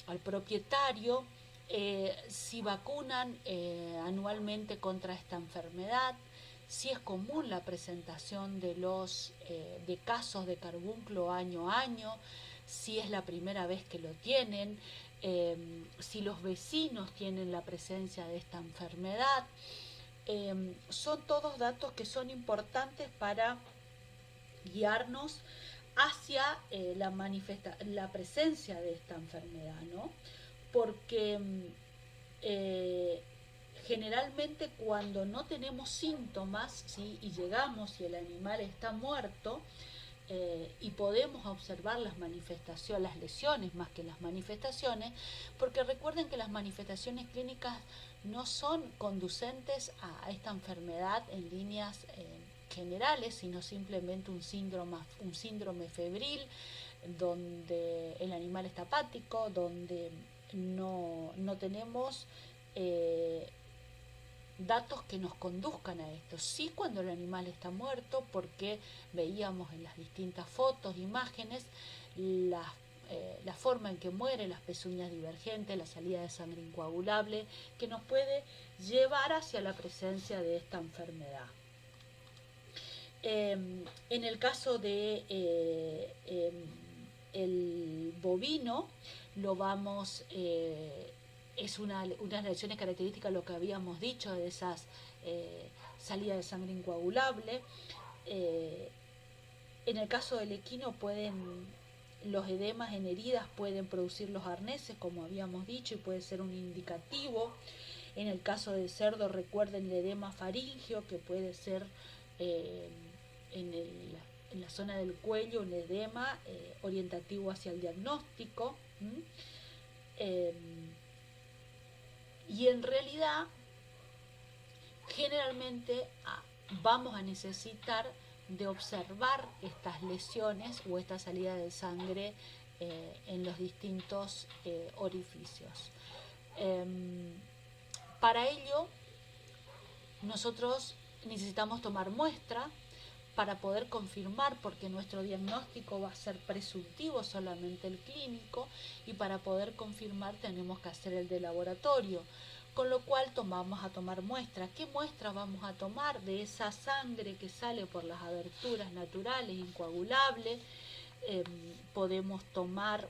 al propietario, si vacunan anualmente contra esta enfermedad, si es común la presentación de casos de carbunclo año a año, si es la primera vez que lo tienen, si los vecinos tienen la presencia de esta enfermedad. Son todos datos que son importantes para guiarnos hacia la presencia de esta enfermedad, ¿no? Porque generalmente cuando no tenemos síntomas, ¿sí?, y llegamos y el animal está muerto, y podemos observar las manifestaciones, las lesiones más que las manifestaciones, porque recuerden que las manifestaciones clínicas no son conducentes a esta enfermedad en líneas generales, sino simplemente un síndrome febril, donde el animal está apático, donde no tenemos datos que nos conduzcan a esto. Sí, cuando el animal está muerto, porque veíamos en las distintas fotos, imágenes, la forma en que muere, las pezuñas divergentes, la salida de sangre incoagulable, que nos puede llevar hacia la presencia de esta enfermedad. En el caso de el bovino, lo vamos es una de las lesiones características, lo que habíamos dicho, de esas salidas de sangre incoagulable. En el caso del equino los edemas en heridas pueden producir los arneses, como habíamos dicho, y puede ser un indicativo. En el caso del cerdo, recuerden el edema faríngeo, que puede ser en la zona del cuello, un edema orientativo hacia el diagnóstico. Y en realidad, generalmente vamos a necesitar de observar estas lesiones o esta salida de sangre en los distintos orificios. Para ello, nosotros necesitamos tomar muestra para poder confirmar, porque nuestro diagnóstico va a ser presuntivo, solamente el clínico, y para poder confirmar tenemos que hacer el de laboratorio, con lo cual vamos a tomar muestras. ¿Qué muestras vamos a tomar? De esa sangre que sale por las aberturas naturales, incoagulable. Podemos tomar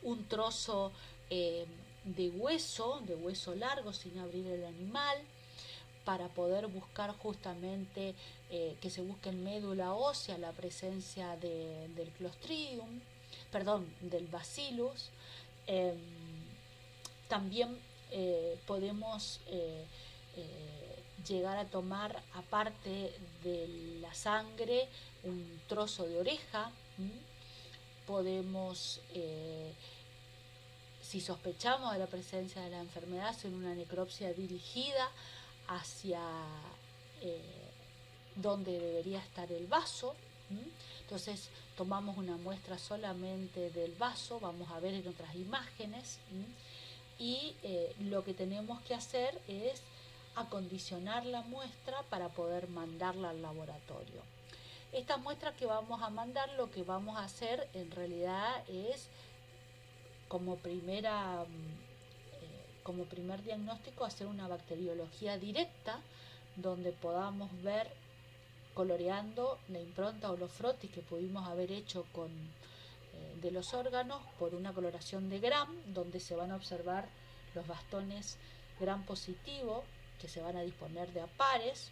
un trozo de hueso largo sin abrir el animal, para poder buscar justamente que se busque en médula ósea la presencia del Clostridium, perdón, del Bacillus. También podemos llegar a tomar, aparte de la sangre, un trozo de oreja. Podemos, si sospechamos de la presencia de la enfermedad, hacer una necropsia dirigida hacia donde debería estar el vaso. Entonces tomamos una muestra solamente del vaso, vamos a ver en otras imágenes, y lo que tenemos que hacer es acondicionar la muestra para poder mandarla al laboratorio. Esta muestra que vamos a mandar, lo que vamos a hacer en realidad es, como primer diagnóstico, hacer una bacteriología directa, donde podamos ver, coloreando la impronta o los frotis que pudimos haber hecho de los órganos, por una coloración de Gram, donde se van a observar los bastones Gram positivo, que se van a disponer de a pares.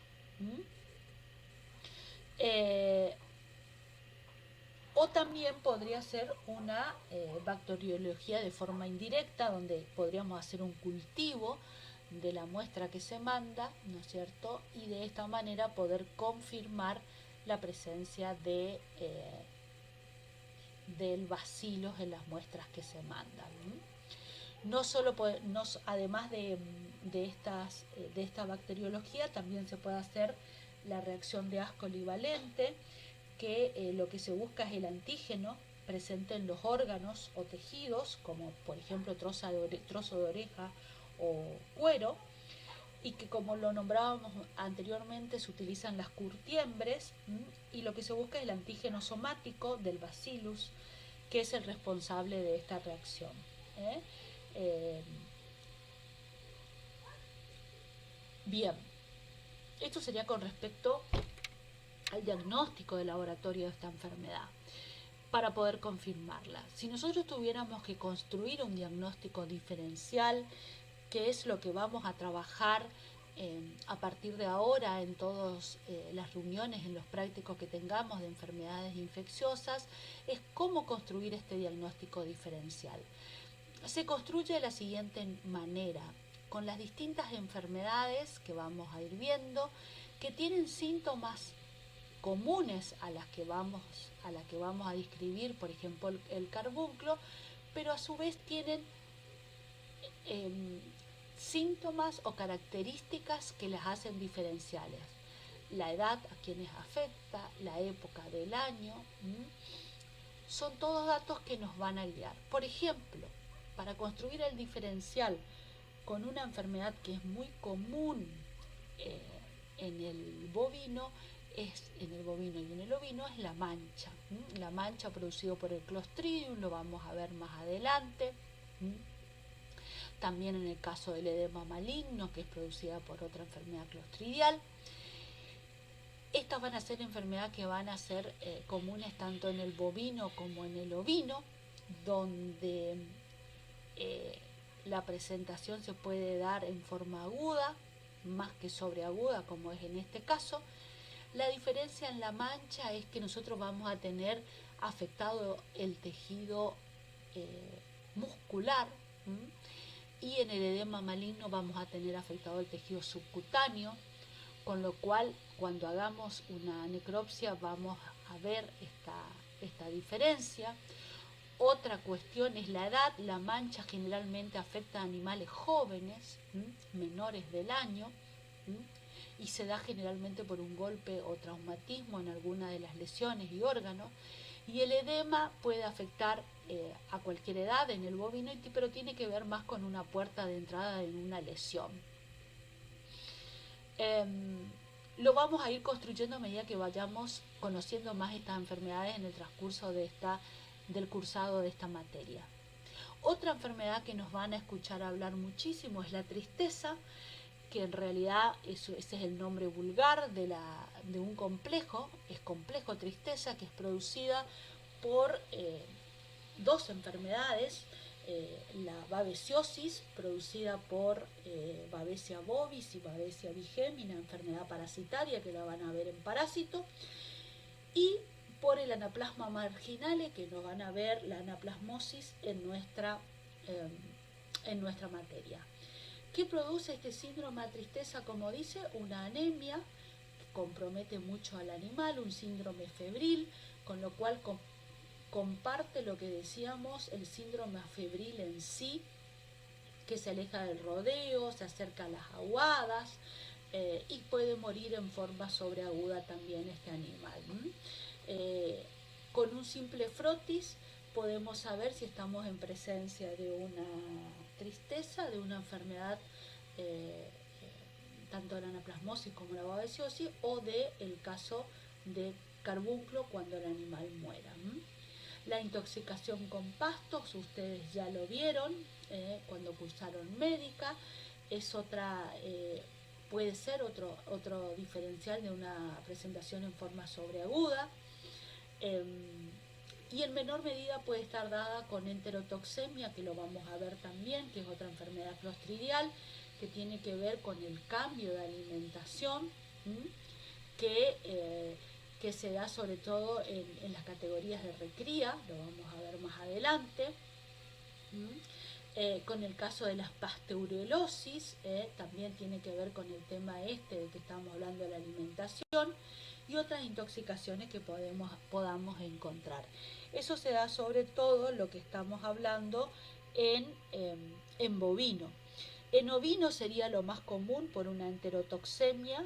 O también podría ser una bacteriología de forma indirecta, donde podríamos hacer un cultivo de la muestra que se manda, ¿no es cierto? Y de esta manera poder confirmar la presencia del bacillus en las muestras que se mandan. No solo además de esta bacteriología, también se puede hacer la reacción de Ascoli valente, que lo que se busca es el antígeno presente en los órganos o tejidos, como por ejemplo trozo de oreja o cuero, y que, como lo nombrábamos anteriormente, se utilizan las curtiembres, y lo que se busca es el antígeno somático del bacillus, que es el responsable de esta reacción. Bien, esto sería con respecto al diagnóstico de laboratorio de esta enfermedad, para poder confirmarla. Si nosotros tuviéramos que construir un diagnóstico diferencial, que es lo que vamos a trabajar a partir de ahora en todas las reuniones, en los prácticos que tengamos de enfermedades infecciosas, es cómo construir este diagnóstico diferencial. Se construye de la siguiente manera: con las distintas enfermedades que vamos a ir viendo, que tienen síntomas comunes a las que vamos a describir, por ejemplo el carbunclo, pero a su vez tienen síntomas o características que las hacen diferenciales. La edad a quienes afecta, la época del año, son todos datos que nos van a guiar. Por ejemplo, para construir el diferencial con una enfermedad que es muy común en el bovino y en el ovino, es la mancha. La mancha producida por el Clostridium, lo vamos a ver más adelante. También en el caso del edema maligno, que es producida por otra enfermedad clostridial. Estas van a ser enfermedades que van a ser comunes tanto en el bovino como en el ovino, donde la presentación se puede dar en forma aguda, más que sobreaguda, como es en este caso. La diferencia en la mancha es que nosotros vamos a tener afectado el tejido muscular, y en el edema maligno vamos a tener afectado el tejido subcutáneo, con lo cual cuando hagamos una necropsia vamos a ver esta diferencia. Otra cuestión es la edad. La mancha generalmente afecta a animales jóvenes, menores del año, y se da generalmente por un golpe o traumatismo en alguna de las lesiones y órganos. Y el edema puede afectar a cualquier edad en el bovino, pero tiene que ver más con una puerta de entrada en una lesión. lo vamos a ir construyendo a medida que vayamos conociendo más estas enfermedades en el transcurso del cursado de esta materia. Otra enfermedad que nos van a escuchar hablar muchísimo es la tristeza, que en realidad ese es el nombre vulgar de un complejo, es complejo tristeza, que es producida por dos enfermedades, la babesiosis, producida por Babesia bovis y Babesia bigemi, una enfermedad parasitaria que la van a ver en Parásito, y por el anaplasma marginale, que nos van a ver la anaplasmosis en nuestra materia. ¿Qué produce este síndrome de tristeza? Como dice, una anemia que compromete mucho al animal, un síndrome febril, con lo cual comparte lo que decíamos, el síndrome febril en sí, que se aleja del rodeo, se acerca a las aguadas y puede morir en forma sobreaguda también este animal. Con un simple frotis podemos saber si estamos en presencia de una tristeza, de una enfermedad, tanto de la anaplasmosis como la babesiosis, o del caso de carbunclo cuando el animal muera. La intoxicación con pastos, ustedes ya lo vieron cuando cursaron médica, es otra, puede ser otro diferencial de una presentación en forma sobreaguda. Y en menor medida puede estar dada con enterotoxemia, que lo vamos a ver también, que es otra enfermedad clostridial, que tiene que ver con el cambio de alimentación, que se da sobre todo en las categorías de recría, lo vamos a ver más adelante. Con el caso de las pasteurosis, también tiene que ver con el tema de que estamos hablando de la alimentación, y otras intoxicaciones que podamos encontrar. Eso se da sobre todo lo que estamos hablando en bovino. En ovino sería lo más común por una enterotoxemia,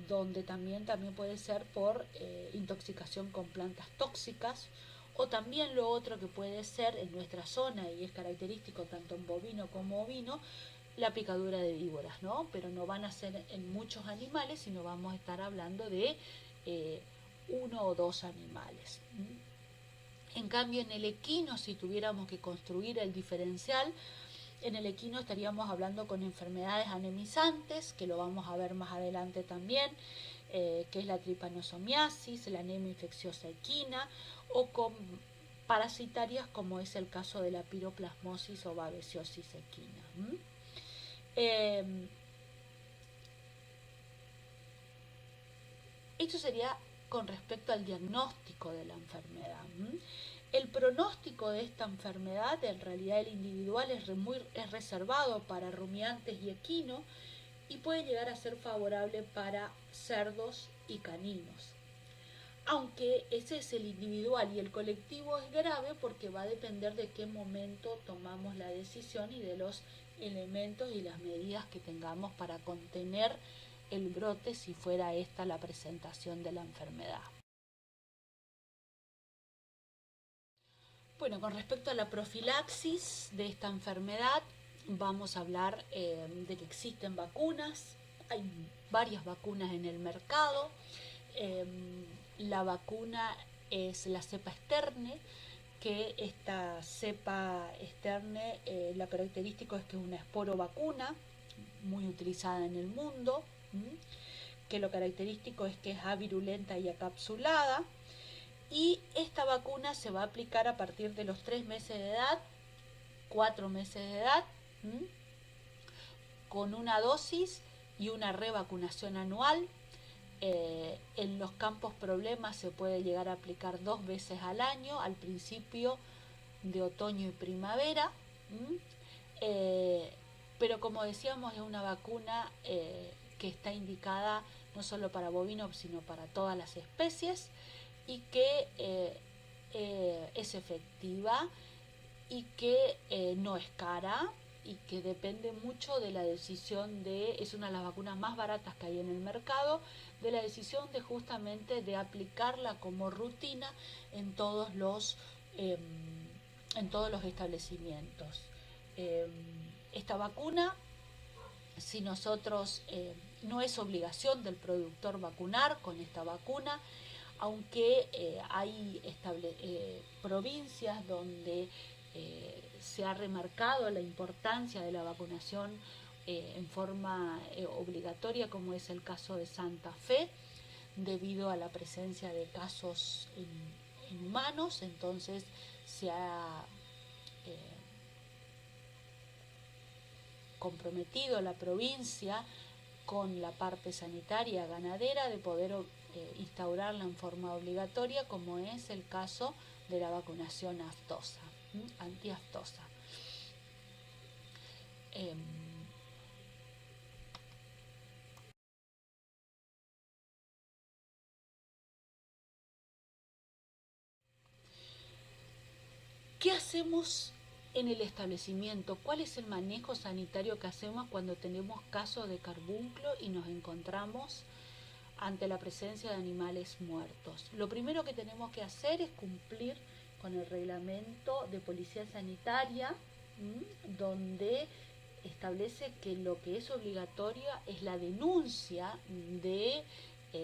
donde también puede ser por intoxicación con plantas tóxicas, o también lo otro que puede ser en nuestra zona, y es característico tanto en bovino como ovino, la picadura de víboras, ¿no? Pero no van a ser en muchos animales, sino vamos a estar hablando de uno o dos animales. En cambio, en el equino, si tuviéramos que construir el diferencial, en el equino estaríamos hablando con enfermedades anemizantes, que lo vamos a ver más adelante también, que es la tripanosomiasis, la anemia infecciosa equina, o con parasitarias como es el caso de la piroplasmosis o babesiosis equina. Esto sería con respecto al diagnóstico de la enfermedad. El pronóstico de esta enfermedad, en realidad el individual, es reservado para rumiantes y equinos, y puede llegar a ser favorable para cerdos y caninos. Aunque ese es el individual, y el colectivo es grave porque va a depender de qué momento tomamos la decisión y de los elementos y las medidas que tengamos para contener el brote, si fuera esta la presentación de la enfermedad. Bueno, con respecto a la profilaxis de esta enfermedad, vamos a hablar de que existen vacunas. Hay varias vacunas en el mercado. La vacuna es la cepa Sterne, que esta cepa Sterne, la característica es que es una esporovacuna muy utilizada en el mundo, que lo característico es que es avirulenta y acapsulada, y esta vacuna se va a aplicar a partir de los 3 meses de edad, 4 meses de edad, con una dosis y una revacunación anual. En los campos problemas se puede llegar a aplicar 2 veces al año, al principio de otoño y primavera, pero como decíamos, es una vacuna que está indicada no solo para bovinos, sino para todas las especies, y que es efectiva, y que no es cara, y que depende mucho de la decisión es una de las vacunas más baratas que hay en el mercado, de la decisión de justamente de aplicarla como rutina en todos los establecimientos. Esta vacuna, si nosotros no es obligación del productor vacunar con esta vacuna, aunque hay provincias donde se ha remarcado la importancia de la vacunación en forma obligatoria, como es el caso de Santa Fe, debido a la presencia de casos en humanos. Entonces se ha comprometido la provincia con la parte sanitaria ganadera de poder instaurarla en forma obligatoria, como es el caso de la vacunación aftosa, antiaftosa. ¿Qué hacemos en el establecimiento? ¿Cuál es el manejo sanitario que hacemos cuando tenemos casos de carbunclo y nos encontramos ante la presencia de animales muertos? Lo primero que tenemos que hacer es cumplir con el reglamento de policía sanitaria, donde establece que lo que es obligatoria es la denuncia de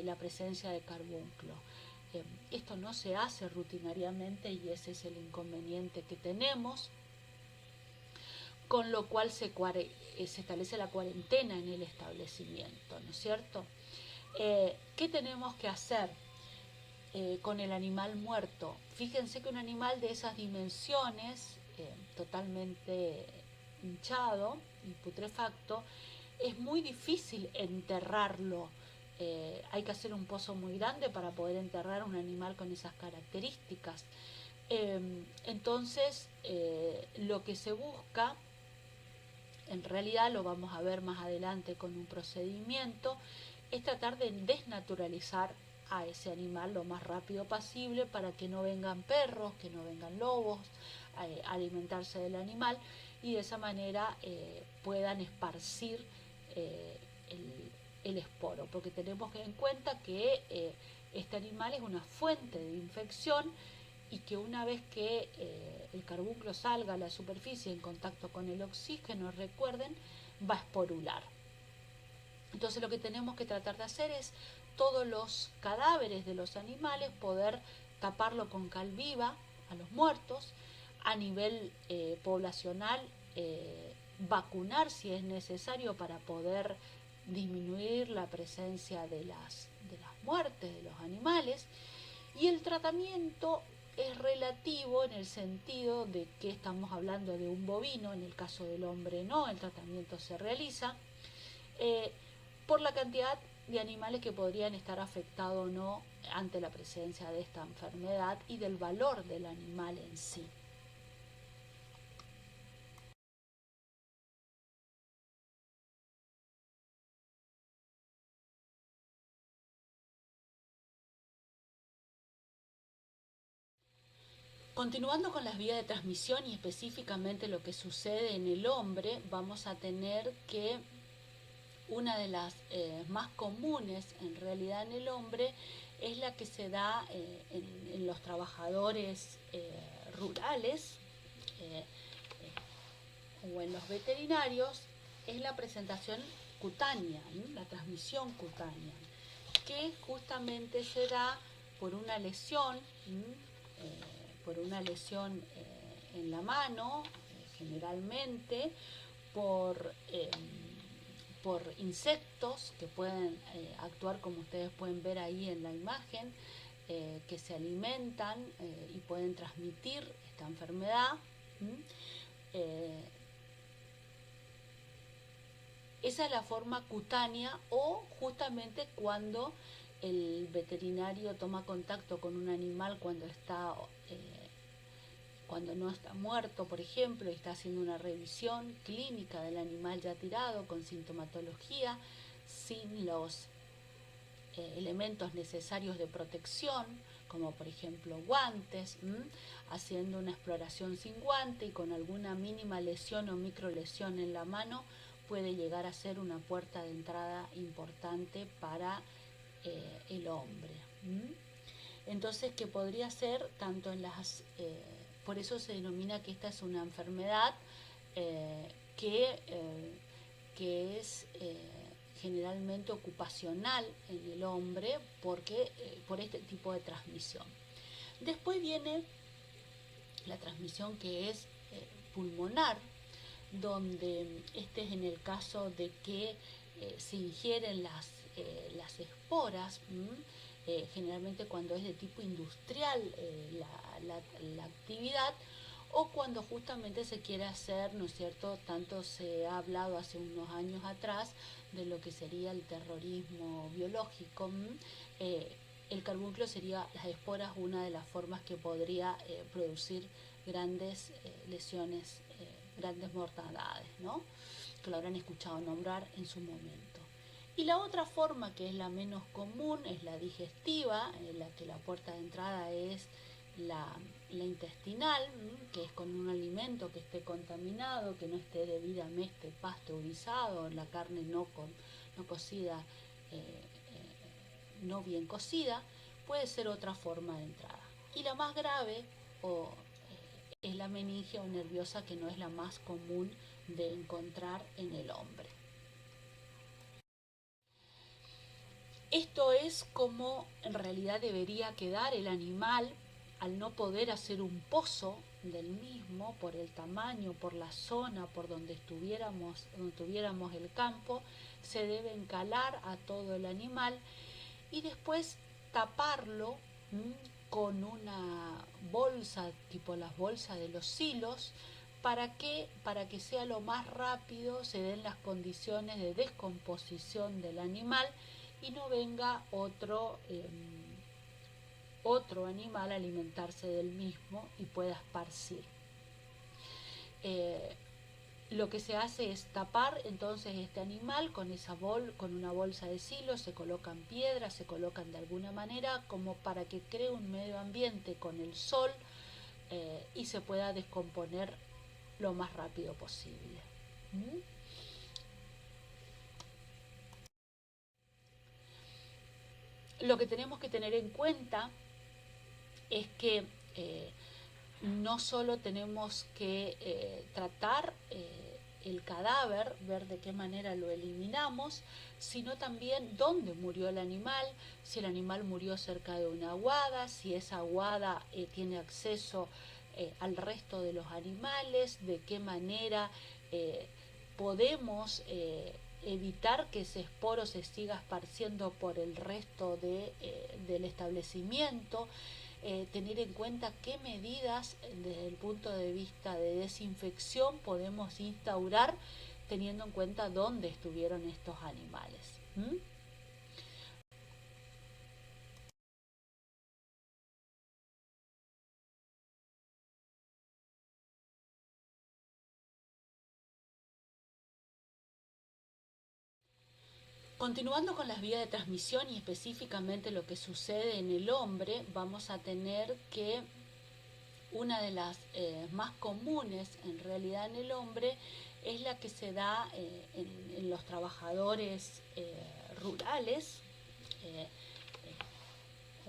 la presencia de carbunclo. Esto no se hace rutinariamente y ese es el inconveniente que tenemos, con lo cual se establece la cuarentena en el establecimiento, ¿no es cierto? ¿Qué tenemos que hacer con el animal muerto? Fíjense que un animal de esas dimensiones, totalmente hinchado y putrefacto, es muy difícil enterrarlo. Hay que hacer un pozo muy grande para poder enterrar un animal con esas características. Entonces, lo que se busca, en realidad lo vamos a ver más adelante con un procedimiento, es tratar de desnaturalizar a ese animal lo más rápido posible para que no vengan perros, que no vengan lobos a alimentarse del animal y de esa manera puedan esparcir el esporo, porque tenemos en cuenta que este animal es una fuente de infección y que una vez que el carbunclo salga a la superficie en contacto con el oxígeno, recuerden, va a esporular. Entonces lo que tenemos que tratar de hacer es todos los cadáveres de los animales poder taparlo con cal viva a los muertos, a nivel poblacional vacunar si es necesario para poder disminuir la presencia de las muertes de los animales, y el tratamiento es relativo en el sentido de que estamos hablando de un bovino, en el caso del hombre no, el tratamiento se realiza por la cantidad de animales que podrían estar afectados o no ante la presencia de esta enfermedad y del valor del animal en sí. Continuando con las vías de transmisión y específicamente lo que sucede en el hombre, vamos a tener que una de las más comunes en realidad en el hombre es la que se da en los trabajadores rurales o en los veterinarios, es la presentación cutánea, la transmisión cutánea, que justamente se da por una lesión, en la mano, generalmente, por insectos que pueden actuar como ustedes pueden ver ahí en la imagen, que se alimentan y pueden transmitir esta enfermedad. Esa es la forma cutánea, o justamente cuando el veterinario toma contacto con un animal cuando no está muerto, por ejemplo, y está haciendo una revisión clínica del animal ya tirado con sintomatología, sin los elementos necesarios de protección, como por ejemplo guantes, haciendo una exploración sin guante y con alguna mínima lesión o microlesión en la mano, puede llegar a ser una puerta de entrada importante para el hombre. Entonces, que podría ser tanto en las... por eso se denomina que esta es una enfermedad que es generalmente ocupacional en el hombre porque, por este tipo de transmisión. Después viene la transmisión que es pulmonar, donde este es en el caso de que se ingieren las esporas, generalmente cuando es de tipo industrial la actividad, o cuando justamente se quiere hacer, ¿no es cierto? Tanto se ha hablado hace unos años atrás de lo que sería el terrorismo biológico. El carbúnculo sería, las esporas, una de las formas que podría producir grandes lesiones, grandes mortandades, ¿no? Que lo habrán escuchado nombrar en su momento. Y la otra forma, que es la menos común, es la digestiva, en la que la puerta de entrada es la intestinal, que es con un alimento que esté contaminado, que no esté debidamente pasteurizado, la carne no cocida, no bien cocida, puede ser otra forma de entrada. Y la más grave es la meninge o nerviosa, que no es la más común de encontrar en el hombre. Esto es como en realidad debería quedar el animal al no poder hacer un pozo del mismo por el tamaño, por la zona, por donde tuviéramos el campo. Se debe encalar a todo el animal y después taparlo con una bolsa, tipo las bolsas de los silos. ¿Para qué? Para que sea lo más rápido, se den las condiciones de descomposición del animal y no venga otro animal a alimentarse del mismo y pueda esparcir. Lo que se hace es tapar entonces este animal con una bolsa de silo, se colocan piedras, se colocan de alguna manera como para que cree un medio ambiente con el sol y se pueda descomponer lo más rápido posible. Lo que tenemos que tener en cuenta es que no solo tenemos que tratar el cadáver, ver de qué manera lo eliminamos, sino también dónde murió el animal, si el animal murió cerca de una aguada, si esa aguada tiene acceso al resto de los animales, de qué manera podemos evitar que ese esporo se siga esparciendo por el resto del establecimiento. Tener en cuenta qué medidas desde el punto de vista de desinfección podemos instaurar teniendo en cuenta dónde estuvieron estos animales. Continuando con las vías de transmisión y específicamente lo que sucede en el hombre, vamos a tener que una de las más comunes en realidad en el hombre es la que se da en los trabajadores rurales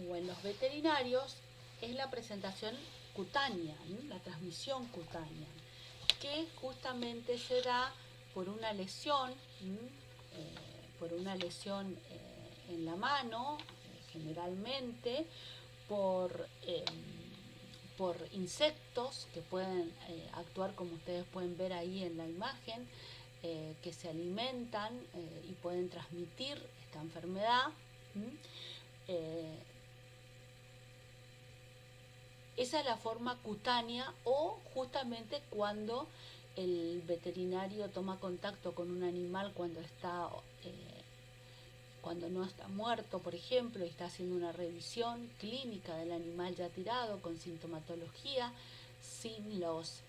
o en los veterinarios, es la presentación cutánea, la transmisión cutánea, que justamente se da por una lesión, en la mano, generalmente, por insectos que pueden actuar, como ustedes pueden ver ahí en la imagen, que se alimentan y pueden transmitir esta enfermedad. Esa es la forma cutánea, o justamente cuando el veterinario toma contacto con un animal cuando no está muerto, por ejemplo, y está haciendo una revisión clínica del animal ya tirado con sintomatología, sin los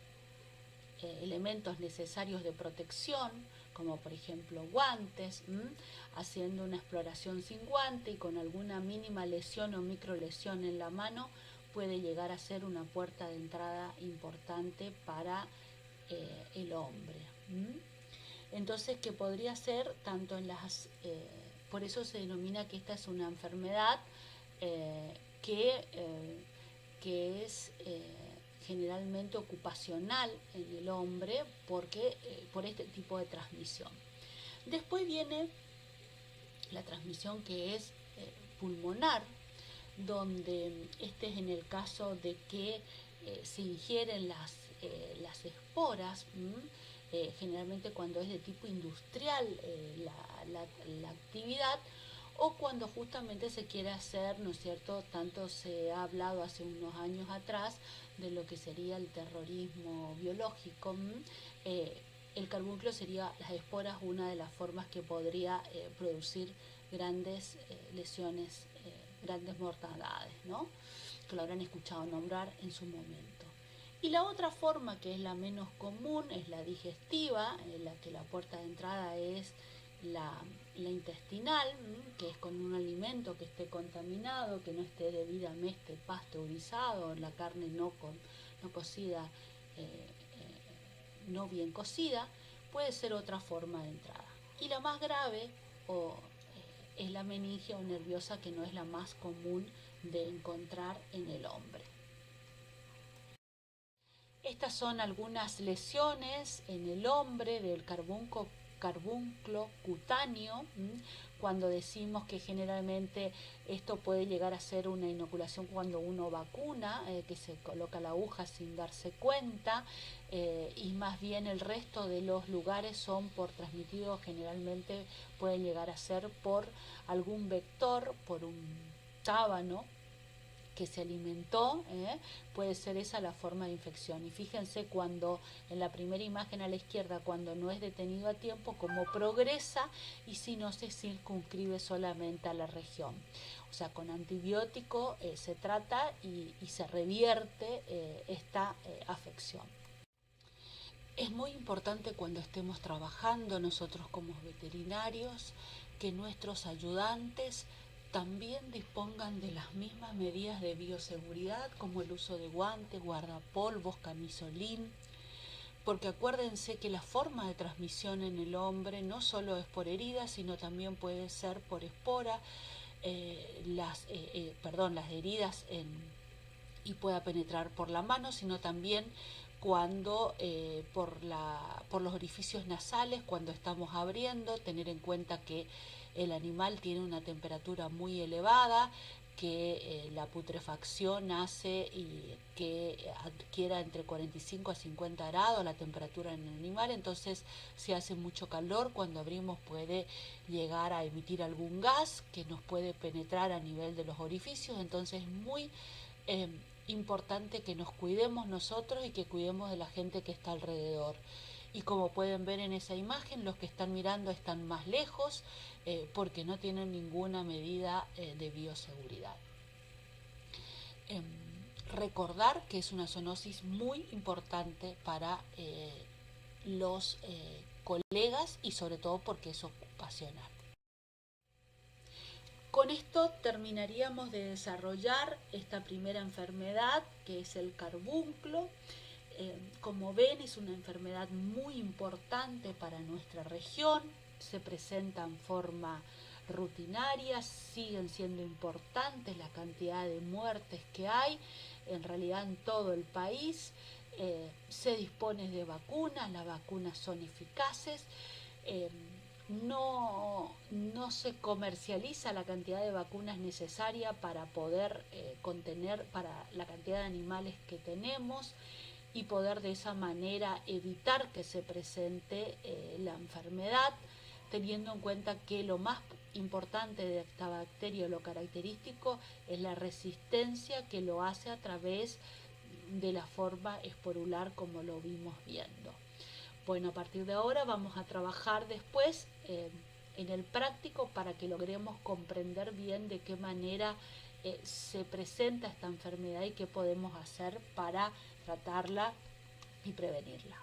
elementos necesarios de protección, como por ejemplo guantes, haciendo una exploración sin guante y con alguna mínima lesión o microlesión en la mano, puede llegar a ser una puerta de entrada importante para el hombre. Entonces, que podría ser tanto en las... por eso se denomina que esta es una enfermedad que es generalmente ocupacional en el hombre, porque por este tipo de transmisión. Después viene la transmisión que es pulmonar, donde este es en el caso de que se ingieren las esporas, generalmente cuando es de tipo industrial la actividad, o cuando justamente se quiere hacer, ¿no es cierto? Tanto se ha hablado hace unos años atrás de lo que sería el terrorismo biológico. El carbúnculo sería, las esporas, una de las formas que podría producir grandes lesiones, grandes mortandades, ¿no? Que lo habrán escuchado nombrar en su momento. Y la otra forma, que es la menos común, es la digestiva, en la que la puerta de entrada es la intestinal, que es con un alimento que esté contaminado, que no esté debidamente pasteurizado, la carne no cocida, no bien cocida, puede ser otra forma de entrada. Y la más grave es la meningia o nerviosa, que no es la más común de encontrar en el hombre. Estas son algunas lesiones en el hombre del carbúnculo cutáneo, cuando decimos que generalmente esto puede llegar a ser una inoculación cuando uno vacuna, que se coloca la aguja sin darse cuenta, y más bien el resto de los lugares son por transmitidos, generalmente pueden llegar a ser por algún vector, por un tábano que se alimentó, puede ser esa la forma de infección. Y fíjense cuando en la primera imagen a la izquierda, cuando no es detenido a tiempo, cómo progresa y si no se circunscribe solamente a la región. O sea, con antibiótico se trata y se revierte esta afección. Es muy importante cuando estemos trabajando nosotros como veterinarios que nuestros ayudantes también dispongan de las mismas medidas de bioseguridad, como el uso de guantes, guardapolvos, camisolín, porque acuérdense que la forma de transmisión en el hombre no solo es por heridas, sino también puede ser por espora, las heridas y pueda penetrar por la mano, sino también cuando por los orificios nasales, cuando estamos abriendo, tener en cuenta que el animal tiene una temperatura muy elevada, que la putrefacción hace y que adquiera entre 45 a 50 grados la temperatura en el animal, entonces si hace mucho calor, cuando abrimos puede llegar a emitir algún gas que nos puede penetrar a nivel de los orificios, entonces es muy importante que nos cuidemos nosotros y que cuidemos de la gente que está alrededor. Y como pueden ver en esa imagen, los que están mirando están más lejos porque no tienen ninguna medida de bioseguridad. Recordar que es una zoonosis muy importante para los colegas y sobre todo porque es ocupacional. Con esto terminaríamos de desarrollar esta primera enfermedad, que es el carbúnculo. Como ven, es una enfermedad muy importante para nuestra región, se presenta en forma rutinaria, siguen siendo importantes la cantidad de muertes que hay, en realidad en todo el país. Se dispone de vacunas, las vacunas son eficaces. No se comercializa la cantidad de vacunas necesaria para poder contener para la cantidad de animales que tenemos y poder de esa manera evitar que se presente la enfermedad, teniendo en cuenta que lo más importante de esta bacteria, lo característico, es la resistencia que lo hace a través de la forma esporular, como lo vimos viendo. Bueno, a partir de ahora vamos a trabajar después en el práctico para que logremos comprender bien de qué manera se presenta esta enfermedad y qué podemos hacer para tratarla y prevenirla.